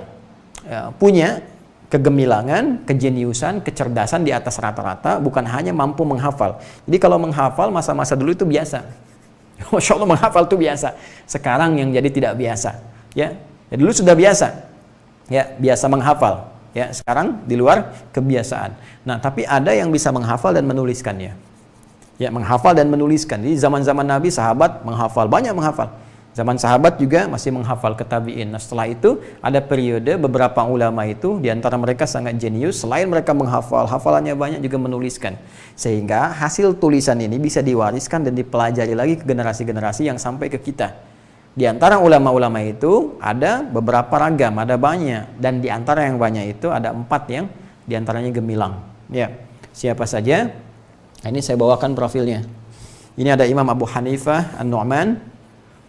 punya kegemilangan, kejeniusan, kecerdasan di atas rata-rata, bukan hanya mampu menghafal. Jadi kalau menghafal masa-masa dulu itu biasa. Masya Allah, menghafal itu biasa. Sekarang yang jadi tidak biasa. Ya, dulu sudah biasa. Ya, biasa menghafal. Ya, sekarang di luar kebiasaan. Nah, tapi ada yang bisa menghafal dan menuliskannya. Ya, menghafal dan menuliskan. Di zaman-zaman Nabi, sahabat menghafal, banyak menghafal. Zaman sahabat juga masih menghafal ke tabi'in. Nah, setelah itu ada periode beberapa ulama itu, di antara mereka sangat jenius, selain mereka menghafal, hafalannya banyak, juga menuliskan. Sehingga hasil tulisan ini bisa diwariskan dan dipelajari lagi ke generasi-generasi yang sampai ke kita. Di antara ulama-ulama itu ada beberapa ragam, ada banyak. Dan di antara yang banyak itu ada 4 yang diantaranya gemilang. Ya, siapa saja? Nah, ini saya bawakan profilnya. Ini ada Imam Abu Hanifah An-Nu'man,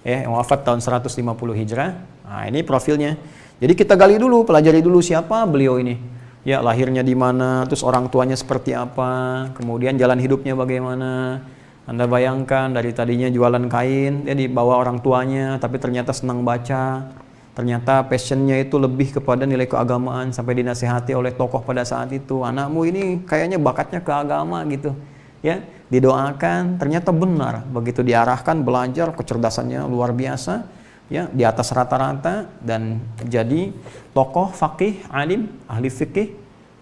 yang wafat tahun 150 Hijrah. Nah, ini profilnya. Jadi kita gali dulu, pelajari dulu siapa beliau ini. Ya, lahirnya di mana, terus orang tuanya seperti apa, kemudian jalan hidupnya bagaimana. Anda bayangkan dari tadinya jualan kain, dia dibawa orang tuanya, tapi ternyata senang baca. Ternyata passionnya itu lebih kepada nilai keagamaan, sampai dinasihati oleh tokoh pada saat itu. Anakmu ini kayaknya bakatnya ke agama gitu. Ya, didoakan, ternyata benar. Begitu diarahkan, belajar, kecerdasannya luar biasa, ya, di atas rata-rata, dan jadi tokoh faqih, alim, ahli fikih,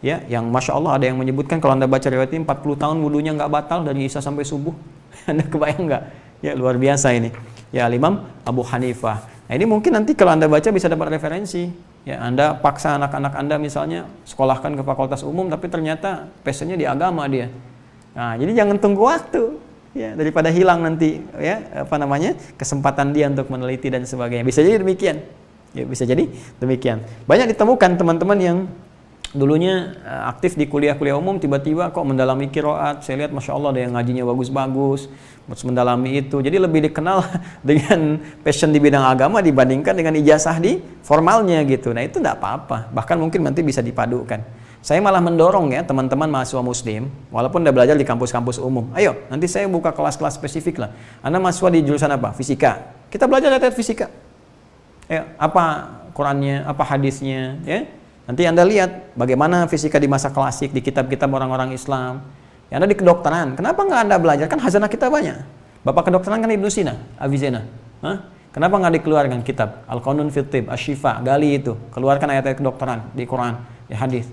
ya, yang Masya Allah ada yang menyebutkan kalau Anda baca riwayat ini 40 tahun wudunya nggak batal dari Isya sampai subuh. Anda kebayang nggak? Ya, luar biasa ini. Ya, Imam Abu Hanifah. Nah, ini mungkin nanti kalau Anda baca bisa dapat referensi. Ya, Anda paksa anak-anak Anda misalnya sekolahkan ke fakultas umum, tapi ternyata passionnya di agama dia. Nah, jadi jangan tunggu waktu, ya, daripada hilang nanti, ya, kesempatan dia untuk meneliti dan sebagainya. Bisa jadi demikian, ya, bisa jadi demikian. Banyak ditemukan teman-teman yang dulunya aktif di kuliah-kuliah umum, tiba-tiba kok mendalami qiraat. Saya lihat Masya Allah ada yang ngajinya bagus-bagus, terus mendalami itu. Jadi lebih dikenal dengan passion di bidang agama dibandingkan dengan ijazah di formalnya gitu. Nah, itu tidak apa-apa, bahkan mungkin nanti bisa dipadukan. Saya malah mendorong ya teman-teman mahasiswa muslim, walaupun udah belajar di kampus-kampus umum, ayo nanti saya buka kelas-kelas spesifik lah. Anda mahasiswa di jurusan apa? Fisika. Kita belajar ayat fisika. Ya, apa Qurannya, apa hadisnya, ya. Nanti Anda lihat bagaimana fisika di masa klasik di kitab-kitab orang-orang Islam. Ya, Anda di kedokteran, kenapa nggak Anda belajar? Kan khazanah kita banyak. Bapak kedokteran kan Ibnu Sina, Avicena. Kenapa nggak dikeluarkan kitab Al-Qanun Fit Tib, Asy-Syifa, gali itu, keluarkan ayat-ayat kedokteran di Quran, di hadis.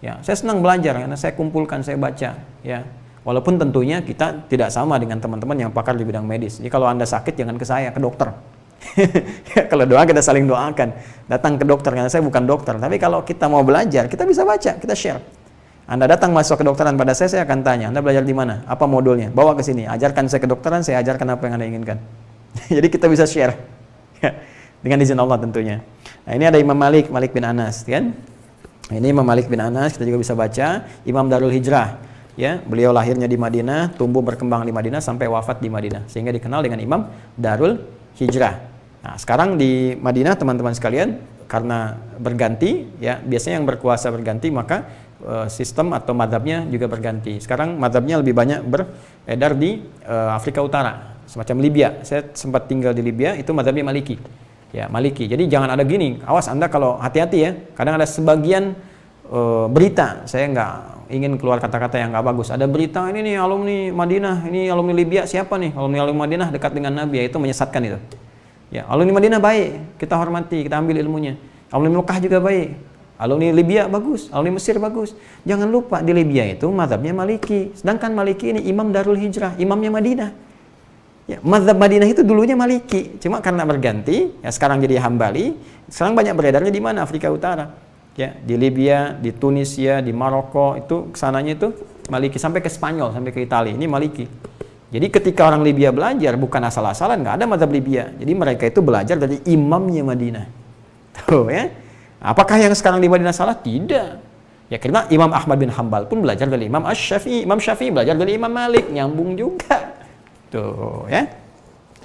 Ya, saya senang belajar karena saya kumpulkan, saya baca, ya. Walaupun tentunya kita tidak sama dengan teman-teman yang pakar di bidang medis. Jadi kalau Anda sakit jangan ke saya, ke dokter. Ya, kalau doa kita saling doakan. Datang ke dokter karena saya bukan dokter. Tapi kalau kita mau belajar, kita bisa baca, kita share. Anda datang masuk kedokteran pada saya akan tanya, Anda belajar di mana? Apa modulnya? Bawa ke sini, ajarkan saya kedokteran, saya ajarkan apa yang Anda inginkan. Jadi kita bisa share. Ya, dengan izin Allah tentunya. Nah, ini ada Imam Malik bin Anas, kan? Ini Imam Malik bin Anas, kita juga bisa baca, Imam Darul Hijrah. Ya, beliau lahirnya di Madinah, tumbuh berkembang di Madinah sampai wafat di Madinah, sehingga dikenal dengan Imam Darul Hijrah. Nah, sekarang di Madinah teman-teman sekalian, karena berganti, ya, biasanya yang berkuasa berganti, maka sistem atau madhabnya juga berganti. Sekarang madhabnya lebih banyak beredar di Afrika Utara, semacam Libya. Saya sempat tinggal di Libya, itu madhabnya Maliki. Ya, Maliki. Jadi jangan ada gini, awas Anda kalau hati-hati ya. Kadang ada sebagian berita, saya nggak ingin keluar kata-kata yang nggak bagus. Ada berita ini nih alumni Madinah, ini alumni Libya siapa nih? Alumni Madinah dekat dengan Nabi, itu menyesatkan itu. Ya, alumni Madinah baik, kita hormati, kita ambil ilmunya. Alumni Mekah juga baik, alumni Libya bagus, alumni Mesir bagus. Jangan lupa di Libya itu mazhabnya Maliki, sedangkan Maliki ini Imam Darul Hijrah, imamnya Madinah. Ya, mazhab Madinah itu dulunya Maliki, cuma karena berganti, ya sekarang jadi Hambali. Sekarang banyak beredarnya di mana? Afrika Utara. Ya, di Libya, di Tunisia, di Maroko, itu kesananya itu Maliki, sampai ke Spanyol, sampai ke Italia, ini Maliki. Jadi ketika orang Libya belajar, bukan asal-asalan, nggak ada mazhab Libya. Jadi mereka itu belajar dari imamnya Madinah. Tuh ya. Apakah yang sekarang di Madinah salah? Tidak. Ya, karena Imam Ahmad bin Hanbal pun belajar dari Imam Asy-Syafi'i, Imam Syafi'i belajar dari Imam Malik, nyambung juga. Tuh ya,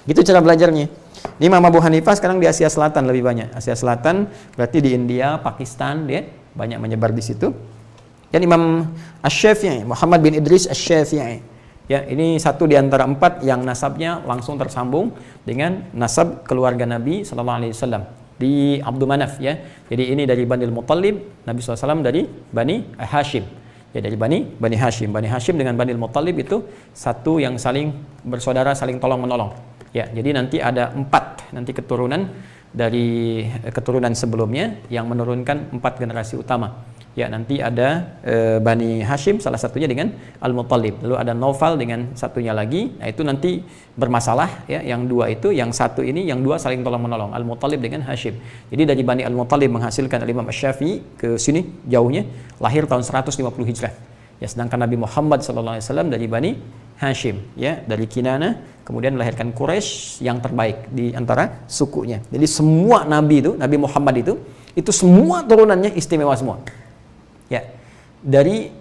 gitu cara belajarnya. Ini Imam Abu Hanifah sekarang di Asia Selatan lebih banyak. Asia Selatan berarti di India, Pakistan, dia banyak menyebar di situ. Dan Imam Asy-Syafi'i, Muhammad bin Idris Asy-Syafi'i, Ya, ini satu di antara 4 yang nasabnya langsung tersambung dengan nasab keluarga Nabi sallallahu alaihi wasallam di Abdul Manaf ya. Jadi ini dari Bani Muttalib, Nabi SAW dari Bani Hashim. Ya, dari Bani Hashim. Bani Hashim dengan Bani Muttalib itu satu yang saling bersaudara, saling tolong-menolong. Ya, jadi nanti ada 4 nanti keturunan dari keturunan sebelumnya yang menurunkan 4 generasi utama. Ya, nanti ada Bani Hashim salah satunya dengan Al-Muttalib. Lalu ada Naufal dengan satunya lagi. Nah, itu nanti bermasalah ya, yang 2 itu, yang 1 ini, yang 2 saling tolong-menolong, Al-Muttalib dengan Hashim. Jadi dari Bani Al-Muttalib menghasilkan Imam Asy-Syafi'i ke sini jauhnya, lahir tahun 150 Hijrah. Ya, sedangkan Nabi Muhammad SAW dari Bani Hashim ya, dari Kinana, kemudian melahirkan Quraisy yang terbaik di antara sukunya. Jadi semua nabi itu, Nabi Muhammad itu semua turunannya istimewa semua. Ya, dari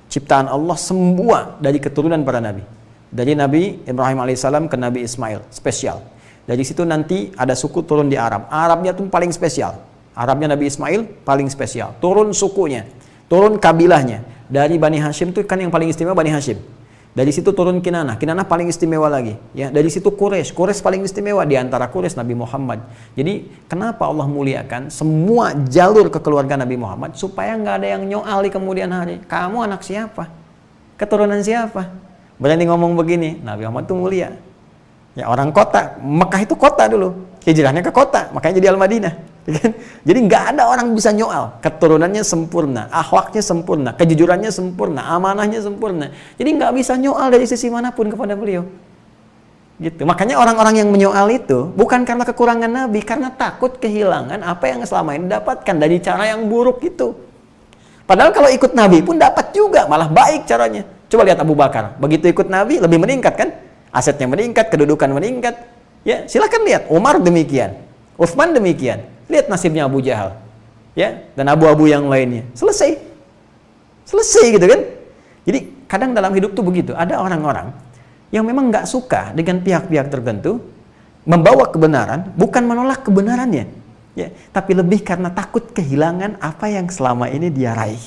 ciptaan Allah semua dari keturunan para nabi. Dari Nabi Ibrahim alaihissalam ke Nabi Ismail, spesial. Dari situ nanti ada suku turun di Arab. Arabnya tuh paling spesial. Arabnya Nabi Ismail paling spesial. Turun sukunya, turun kabilahnya. Dari Bani Hashim tuh kan yang paling istimewa Bani Hashim. Dari situ turun Kinanah, Kinanah paling istimewa lagi. Ya, dari situ Quraisy, Quraisy paling istimewa di antara Quraisy Nabi Muhammad. Jadi kenapa Allah muliakan semua jalur kekeluargaan Nabi Muhammad supaya nggak ada yang nyoal di kemudian hari. Kamu anak siapa? Keturunan siapa? Berani ngomong begini? Nabi Muhammad itu mulia. Ya, orang kota, Mekah itu kota dulu. Hijrahnya ke kota, makanya jadi Al-Madinah. Jadi nggak ada orang bisa nyoal. Keturunannya sempurna, akhlaknya sempurna, kejujurannya sempurna, amanahnya sempurna. Jadi nggak bisa nyoal dari sisi manapun kepada beliau. Gitu. Makanya orang-orang yang menyoal itu bukan karena kekurangan Nabi, karena takut kehilangan apa yang selama ini dapatkan dari cara yang buruk itu. Padahal kalau ikut Nabi pun dapat juga, malah baik caranya. Coba lihat Abu Bakar, begitu ikut Nabi lebih meningkat kan? Asetnya meningkat, kedudukan meningkat. Ya, silakan lihat. Umar demikian, Utsman demikian. Lihat nasibnya Abu Jahal, ya, dan abu-abu yang lainnya. Selesai gitu kan? Jadi kadang dalam hidup tuh begitu. Ada orang-orang yang memang nggak suka dengan pihak-pihak tertentu, membawa kebenaran, bukan menolak kebenarannya, ya, tapi lebih karena takut kehilangan apa yang selama ini dia raih.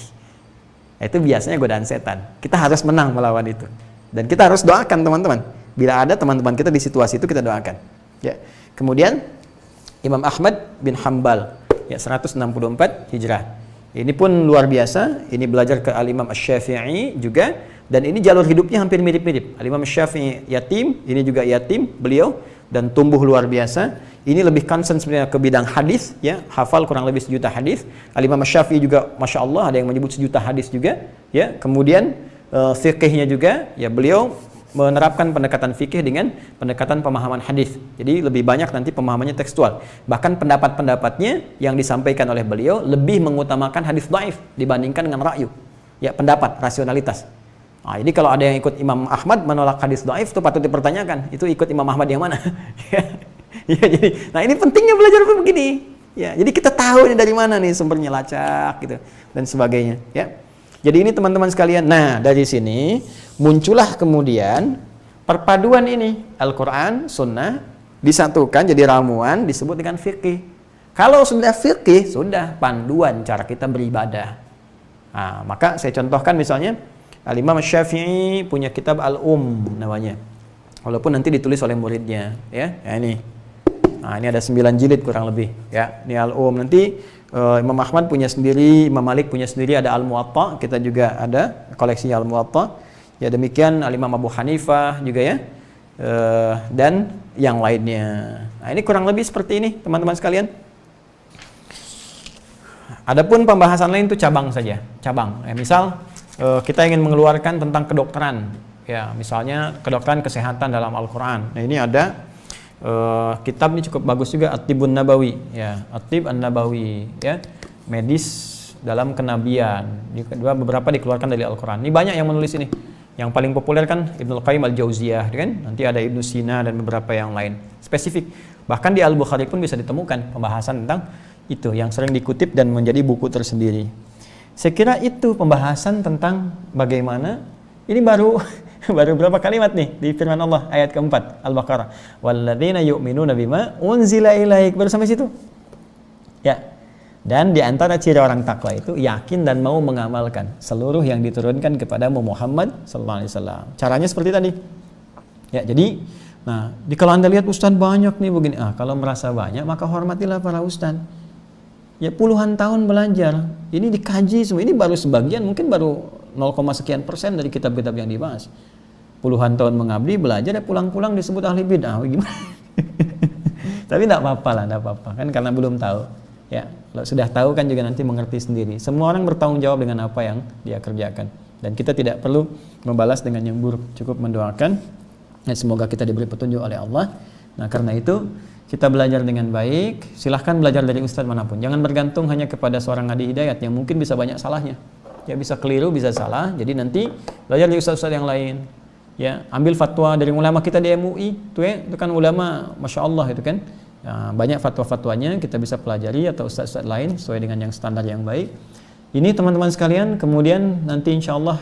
Itu biasanya godaan setan. Kita harus menang melawan itu, dan kita harus doakan teman-teman. Bila ada teman-teman kita di situasi itu, kita doakan. Ya, kemudian Imam Ahmad bin Hanbal ya 164 Hijrah. Ini pun luar biasa. Ini belajar ke Al-Imam Asy-Syafi'i juga, dan ini jalur hidupnya hampir mirip-mirip. Al-Imam Asy-Syafi'i yatim, ini juga yatim beliau, dan tumbuh luar biasa. Ini lebih concern sebenarnya ke bidang hadis ya, hafal kurang lebih 1 juta hadis. Al-Imam Asy-Syafi'i juga Masya Allah ada yang menyebut 1 juta hadis juga ya. Kemudian fiqihnya juga ya, beliau menerapkan pendekatan fikih dengan pendekatan pemahaman hadis. Jadi lebih banyak nanti pemahamannya tekstual. Bahkan pendapat-pendapatnya yang disampaikan oleh beliau lebih mengutamakan hadis dhaif dibandingkan dengan ra'yu. Ya, pendapat, rasionalitas. Nah, jadi kalau ada yang ikut Imam Ahmad menolak hadis dhaif itu patut dipertanyakan. Itu ikut Imam Ahmad yang mana? Ya, jadi, nah ini pentingnya belajar begini. Ya, jadi kita tahu ini dari mana nih sumbernya, lacak gitu dan sebagainya. Ya. Jadi ini teman-teman sekalian. Nah, dari sini muncullah kemudian perpaduan ini, Al-Quran, Sunnah disatukan jadi ramuan, disebut dengan fikih. Kalau sudah fikih, sudah panduan cara kita beribadah. Nah, maka saya contohkan misalnya Al-Imam Asy-Syafi'i punya kitab namanya. Walaupun nanti ditulis oleh muridnya, ya. Ya ini. Nah, ini ada 9 jilid kurang lebih, ya. Ini nanti Imam Ahmad punya sendiri, Imam Malik punya sendiri, ada Al-Muwatta, kita juga ada koleksi Al-Muwatta. Ya, demikian Al-Imam Abu Hanifah juga ya, dan yang lainnya. Nah, ini kurang lebih seperti ini teman-teman sekalian. Adapun pembahasan lain itu cabang saja, cabang. Ya, misal kita ingin mengeluarkan tentang kedokteran, ya, misalnya kedokteran kesehatan dalam Al-Quran. Nah, ini ada kitab ini cukup bagus juga, At-Tibbun Nabawi, ya, At-Tibb An-Nabawi, ya, medis dalam kenabian. Beberapa dikeluarkan dari Al-Quran. Ini banyak yang menulis ini. Yang paling populer kan Ibnu Qayyim Al-Jauziyah, kan? Nanti ada Ibnu Sina dan beberapa yang lain. Spesifik. Bahkan di Al-Bukhari pun bisa ditemukan pembahasan tentang itu yang sering dikutip dan menjadi buku tersendiri. Saya kira itu pembahasan tentang bagaimana ini baru berapa kalimat nih di firman Allah ayat keempat Al-Baqarah. Walladzina yu'minuna bima unzila ilaik. Baru sampai situ. Ya. Dan di antara ciri orang takwa itu yakin dan mau mengamalkan seluruh yang diturunkan kepada Muhammad sallallahu alaihi wasallam. Caranya seperti tadi. Ya, jadi kalau Anda lihat ustadz banyak nih begini, kalau merasa banyak maka hormatilah para ustadz. Ya puluhan tahun belajar, ini dikaji semua, ini baru sebagian, mungkin baru 0,sekian% dari kitab-kitab yang dibahas. Puluhan tahun mengabdi, belajar, ya pulang-pulang disebut ahli bid'ah, gimana? Tapi tidak apa-apa lah, tidak apa-apa kan karena belum tahu. Ya, kalau sudah tahu kan juga nanti mengerti sendiri. Semua orang bertanggung jawab dengan apa yang dia kerjakan, dan kita tidak perlu membalas dengan yang buruk, cukup mendoakan. Dan semoga kita diberi petunjuk oleh Allah. Nah, karena itu kita belajar dengan baik. Silahkan belajar dari ustadz manapun. Jangan bergantung hanya kepada seorang ngadi hidayat yang mungkin bisa banyak salahnya. Ya bisa keliru, bisa salah. Jadi nanti belajar dari ustadz-ustadz yang lain. Ya, ambil fatwa dari ulama kita di MUI. Itu kan ulama, masya Allah itu kan. Ya, banyak fatwa-fatwanya kita bisa pelajari atau ustadz-ustadz lain sesuai dengan yang standar yang baik. Ini teman-teman sekalian. Kemudian nanti insya Allah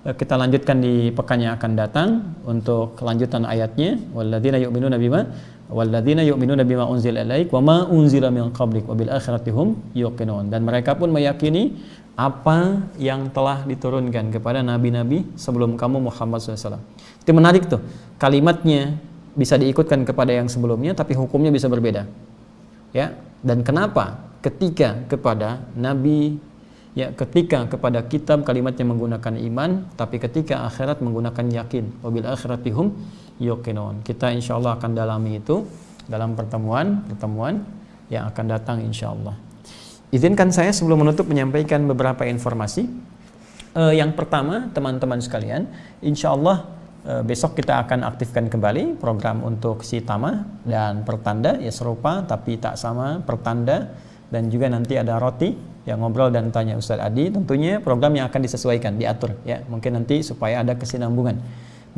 kita lanjutkan di pekan yang akan datang untuk kelanjutan ayatnya. Walladzina yu'minuna bima unzila ilaik wa ma unzila min qablik wa bil akhirati hum yuqinun. Dan mereka pun meyakini apa yang telah diturunkan kepada nabi-nabi sebelum kamu Muhammad SAW. Itu menarik tuh. Kalimatnya bisa diikutkan kepada yang sebelumnya tapi hukumnya bisa berbeda. Ya. Dan kenapa ketika kepada nabi, ya ketika kepada kitab kalimatnya menggunakan iman, tapi ketika akhirat menggunakan yakin. Wabil akhirati hum yuqinun. Kita insyaallah akan dalami itu dalam pertemuan yang akan datang insyaallah. Izinkan saya sebelum menutup menyampaikan beberapa informasi. Yang pertama, teman-teman sekalian, insyaallah besok kita akan aktifkan kembali program untuk si Tama dan pertanda, ya serupa tapi tak sama pertanda, dan juga nanti ada roti yang ngobrol dan tanya Ustadz Adi. Tentunya program yang akan disesuaikan, diatur ya, mungkin nanti supaya ada kesinambungan.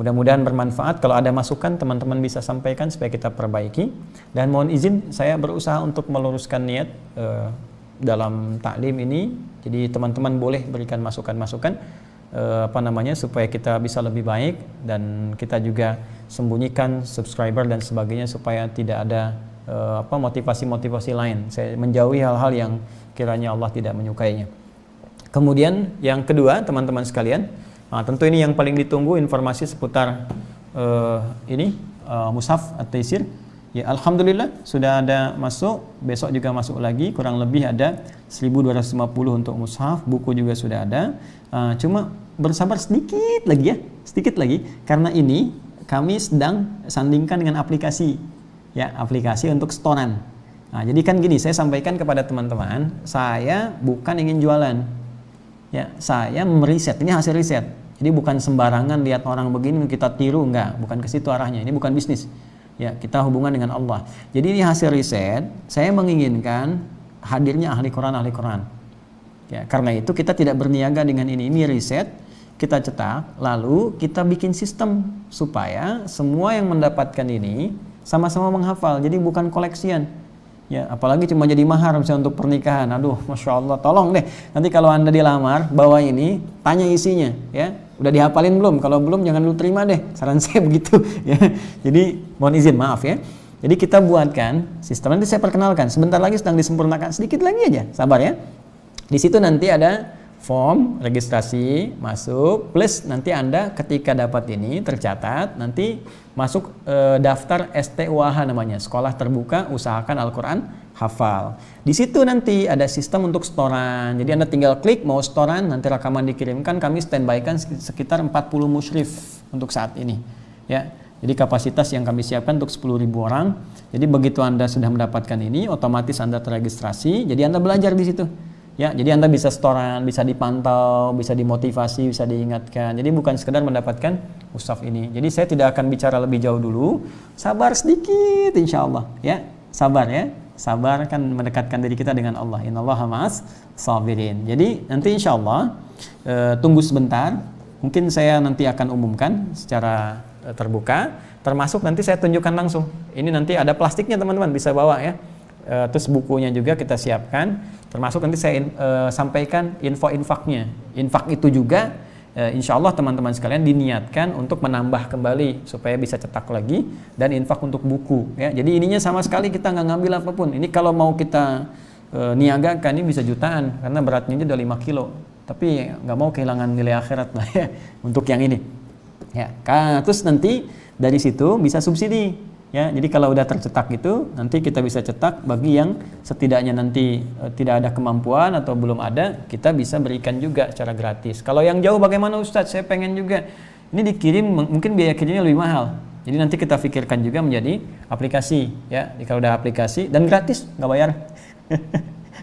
Mudah-mudahan bermanfaat. Kalau ada masukan teman-teman bisa sampaikan supaya kita perbaiki. Dan mohon izin saya berusaha untuk meluruskan niat dalam taklim ini. Jadi teman-teman boleh berikan masukan-masukan supaya kita bisa lebih baik, dan kita juga sembunyikan subscriber dan sebagainya supaya tidak ada motivasi-motivasi lain. Saya menjauhi hal-hal yang kiranya Allah tidak menyukainya. Kemudian yang kedua, teman-teman sekalian, tentu ini yang paling ditunggu informasi seputar Mushaf At-Taisir. Ya, alhamdulillah sudah ada masuk, besok juga masuk lagi, kurang lebih ada 1250 untuk mushaf, buku juga sudah ada. Cuma bersabar sedikit lagi karena ini kami sedang sandingkan dengan aplikasi. Ya, aplikasi untuk storan. Nah, jadi kan gini, saya sampaikan kepada teman-teman, saya bukan ingin jualan. Ya, saya meriset, ini hasil riset. Jadi bukan sembarangan lihat orang begini kita tiru, enggak, bukan ke situ arahnya. Ini bukan bisnis. Ya, kita hubungan dengan Allah. Jadi ini hasil riset, saya menginginkan hadirnya ahli Quran. Ya, karena itu kita tidak berniaga dengan ini riset, kita cetak, lalu kita bikin sistem supaya semua yang mendapatkan ini sama-sama menghafal. Jadi bukan koleksian. Ya, apalagi cuma jadi mahar misalnya untuk pernikahan. Aduh, masya Allah, tolong deh. Nanti kalau Anda dilamar, bawa ini, tanya isinya, ya. Udah dihafalin belum? Kalau belum, jangan lu terima deh. Saran saya begitu, ya. Jadi, mohon izin, maaf ya. Jadi kita buatkan sistem, nanti saya perkenalkan. Sebentar lagi sedang disempurnakan, sedikit lagi aja, sabar ya. Di situ nanti ada form registrasi masuk, plus nanti Anda ketika dapat ini tercatat, nanti masuk daftar STUAH namanya, Sekolah Terbuka Usahakan Al-Quran Hafal. Di situ nanti ada sistem untuk storan. Jadi Anda tinggal klik mau storan, nanti rekaman dikirimkan, kami standby-kan sekitar 40 musyrif untuk saat ini. Ya. Jadi kapasitas yang kami siapkan untuk 10.000 orang. Jadi begitu Anda sudah mendapatkan ini, otomatis Anda terregistrasi. Jadi Anda belajar di situ. Ya, jadi Anda bisa storan, bisa dipantau, bisa dimotivasi, bisa diingatkan. Jadi bukan sekedar mendapatkan mushaf ini. Jadi saya tidak akan bicara lebih jauh dulu. Sabar sedikit insya Allah. Ya, sabar ya. Sabar kan mendekatkan diri kita dengan Allah. Innallaha ma'as sabirin. Jadi nanti insya Allah tunggu sebentar. Mungkin saya nanti akan umumkan secara terbuka. Termasuk nanti saya tunjukkan langsung. Ini nanti ada plastiknya teman-teman, bisa bawa ya. Terus bukunya juga kita siapkan, termasuk nanti saya sampaikan info-infaknya. Infak itu juga insya Allah teman-teman sekalian diniatkan untuk menambah kembali supaya bisa cetak lagi, dan infak untuk buku ya. Jadi ininya sama sekali kita nggak ngambil apapun. Ini kalau mau kita niagakan ini bisa jutaan karena beratnya aja udah 5 kilo. Tapi nggak mau kehilangan nilai akhirat lah ya untuk yang ini. Ya, terus nanti dari situ bisa subsidi. Ya, jadi kalau udah tercetak gitu, nanti kita bisa cetak bagi yang setidaknya nanti tidak ada kemampuan atau belum ada, kita bisa berikan juga secara gratis. Kalau yang jauh bagaimana Ustadz? Saya pengen juga. Ini dikirim, mungkin biaya kirimnya lebih mahal. Jadi nanti kita pikirkan juga menjadi aplikasi. Ya, jadi kalau udah aplikasi dan gratis, nggak bayar.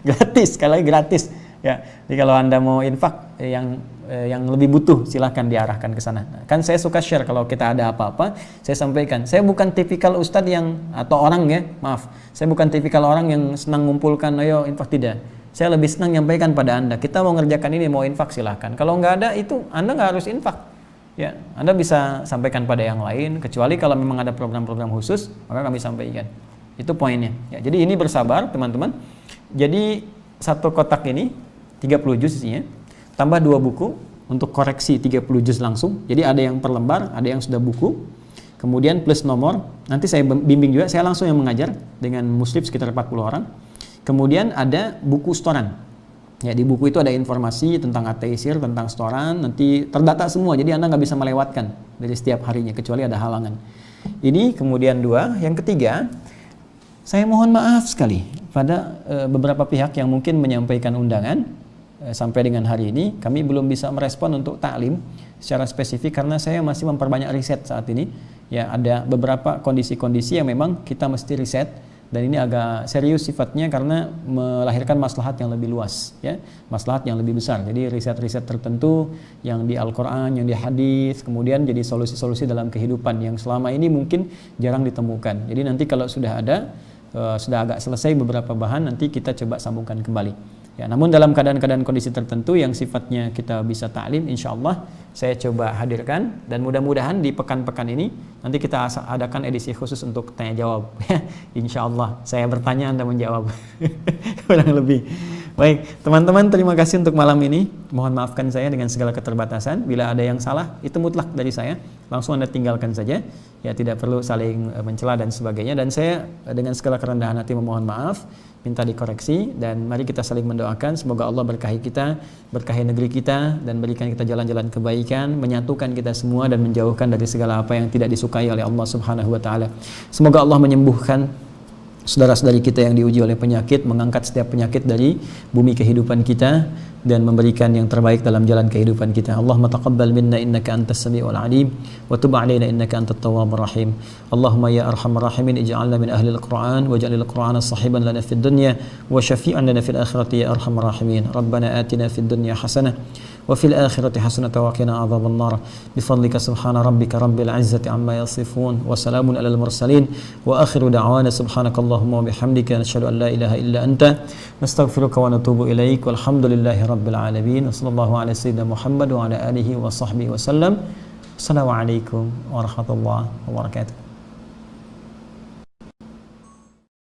Gratis, sekali lagi gratis. Ya, jadi kalau Anda mau infak yang lebih butuh silahkan diarahkan ke sana. Kan saya suka share kalau kita ada apa-apa, saya sampaikan. Saya bukan tipikal ustadz yang atau orang ya, maaf. Saya bukan tipikal orang yang senang mengumpulkan ayo infak, tidak. Saya lebih senang menyampaikan pada Anda, kita mau ngerjakan ini, mau infak silahkan. Kalau nggak ada itu Anda nggak harus infak. Ya, Anda bisa sampaikan pada yang lain, kecuali kalau memang ada program-program khusus, maka kami sampaikan. Itu poinnya. Ya, jadi ini bersabar teman-teman. Jadi satu kotak ini 30 juz isinya, tambah 2 buku untuk koreksi 30 juz langsung. Jadi ada yang per lembar, ada yang sudah buku. Kemudian plus nomor, nanti saya bimbing juga, saya langsung yang mengajar dengan muslim sekitar 40 orang. Kemudian ada buku setoran. Ya, di buku itu ada informasi tentang at-taisir, tentang setoran, nanti terdata semua. Jadi Anda nggak bisa melewatkan dari setiap harinya kecuali ada halangan. Ini kemudian 2, yang ketiga, saya mohon maaf sekali pada beberapa pihak yang mungkin menyampaikan undangan. Sampai dengan hari ini kami belum bisa merespon untuk taklim secara spesifik karena saya masih memperbanyak riset saat ini. Ya, ada beberapa kondisi-kondisi yang memang kita mesti riset dan ini agak serius sifatnya karena melahirkan maslahat yang lebih luas, ya, maslahat yang lebih besar. Jadi riset-riset tertentu yang di Al-Quran, yang di hadis, kemudian jadi solusi-solusi dalam kehidupan yang selama ini mungkin jarang ditemukan. Jadi nanti kalau sudah ada, sudah agak selesai beberapa bahan, nanti kita coba sambungkan kembali. Ya, namun dalam keadaan-keadaan kondisi tertentu yang sifatnya kita bisa taklim, insya Allah saya coba hadirkan dan mudah-mudahan di pekan-pekan ini nanti kita adakan edisi khusus untuk tanya jawab. Insya Allah saya bertanya Anda menjawab. Kurang lebih. Baik, teman-teman, terima kasih untuk malam ini. Mohon maafkan saya dengan segala keterbatasan. Bila ada yang salah, itu mutlak dari saya. Langsung Anda tinggalkan saja. Ya, tidak perlu saling mencela dan sebagainya. Dan saya dengan segala kerendahan hati memohon maaf, minta dikoreksi, dan mari kita saling mendoakan semoga Allah berkahi kita, berkahi negeri kita, dan berikan kita jalan-jalan kebaikan, menyatukan kita semua dan menjauhkan dari segala apa yang tidak disukai oleh Allah Subhanahu wa taala. Semoga Allah menyembuhkan saudara-saudari kita yang diuji oleh penyakit, mengangkat setiap penyakit dari bumi kehidupan kita dan memberikan yang terbaik dalam jalan kehidupan kita. Allahumma taqabbal minna innaka antas samiul alim wa tub alaina innaka antat tawwabur rahim. Allahumma ya arhamar rahimin ij'alna min ahli al-Qur'an waj'alil Qur'ana sahiban lana fid dunya wa syafi'an lana fil akhirati ya arhamar rahimin. Rabbana atina fid dunya hasanah wa fil akhirati hasanatan wa qina adzaban nar. Bifadlika subhana rabbika rabbil izzati amma yasifun wa salamun alal mursalin wa akhiru da'wana subhanakallahumma wa bihamdika nashhadu an la ilaha illa anta nastaghfiruka wa natubu ilaik walhamdulillahi rabbil alamin. Wassallallahu ala sayyidina Muhammad wa ala alihi wa sahbihi wa sallam. Assalamualaikum warahmatullahi wabarakatuh.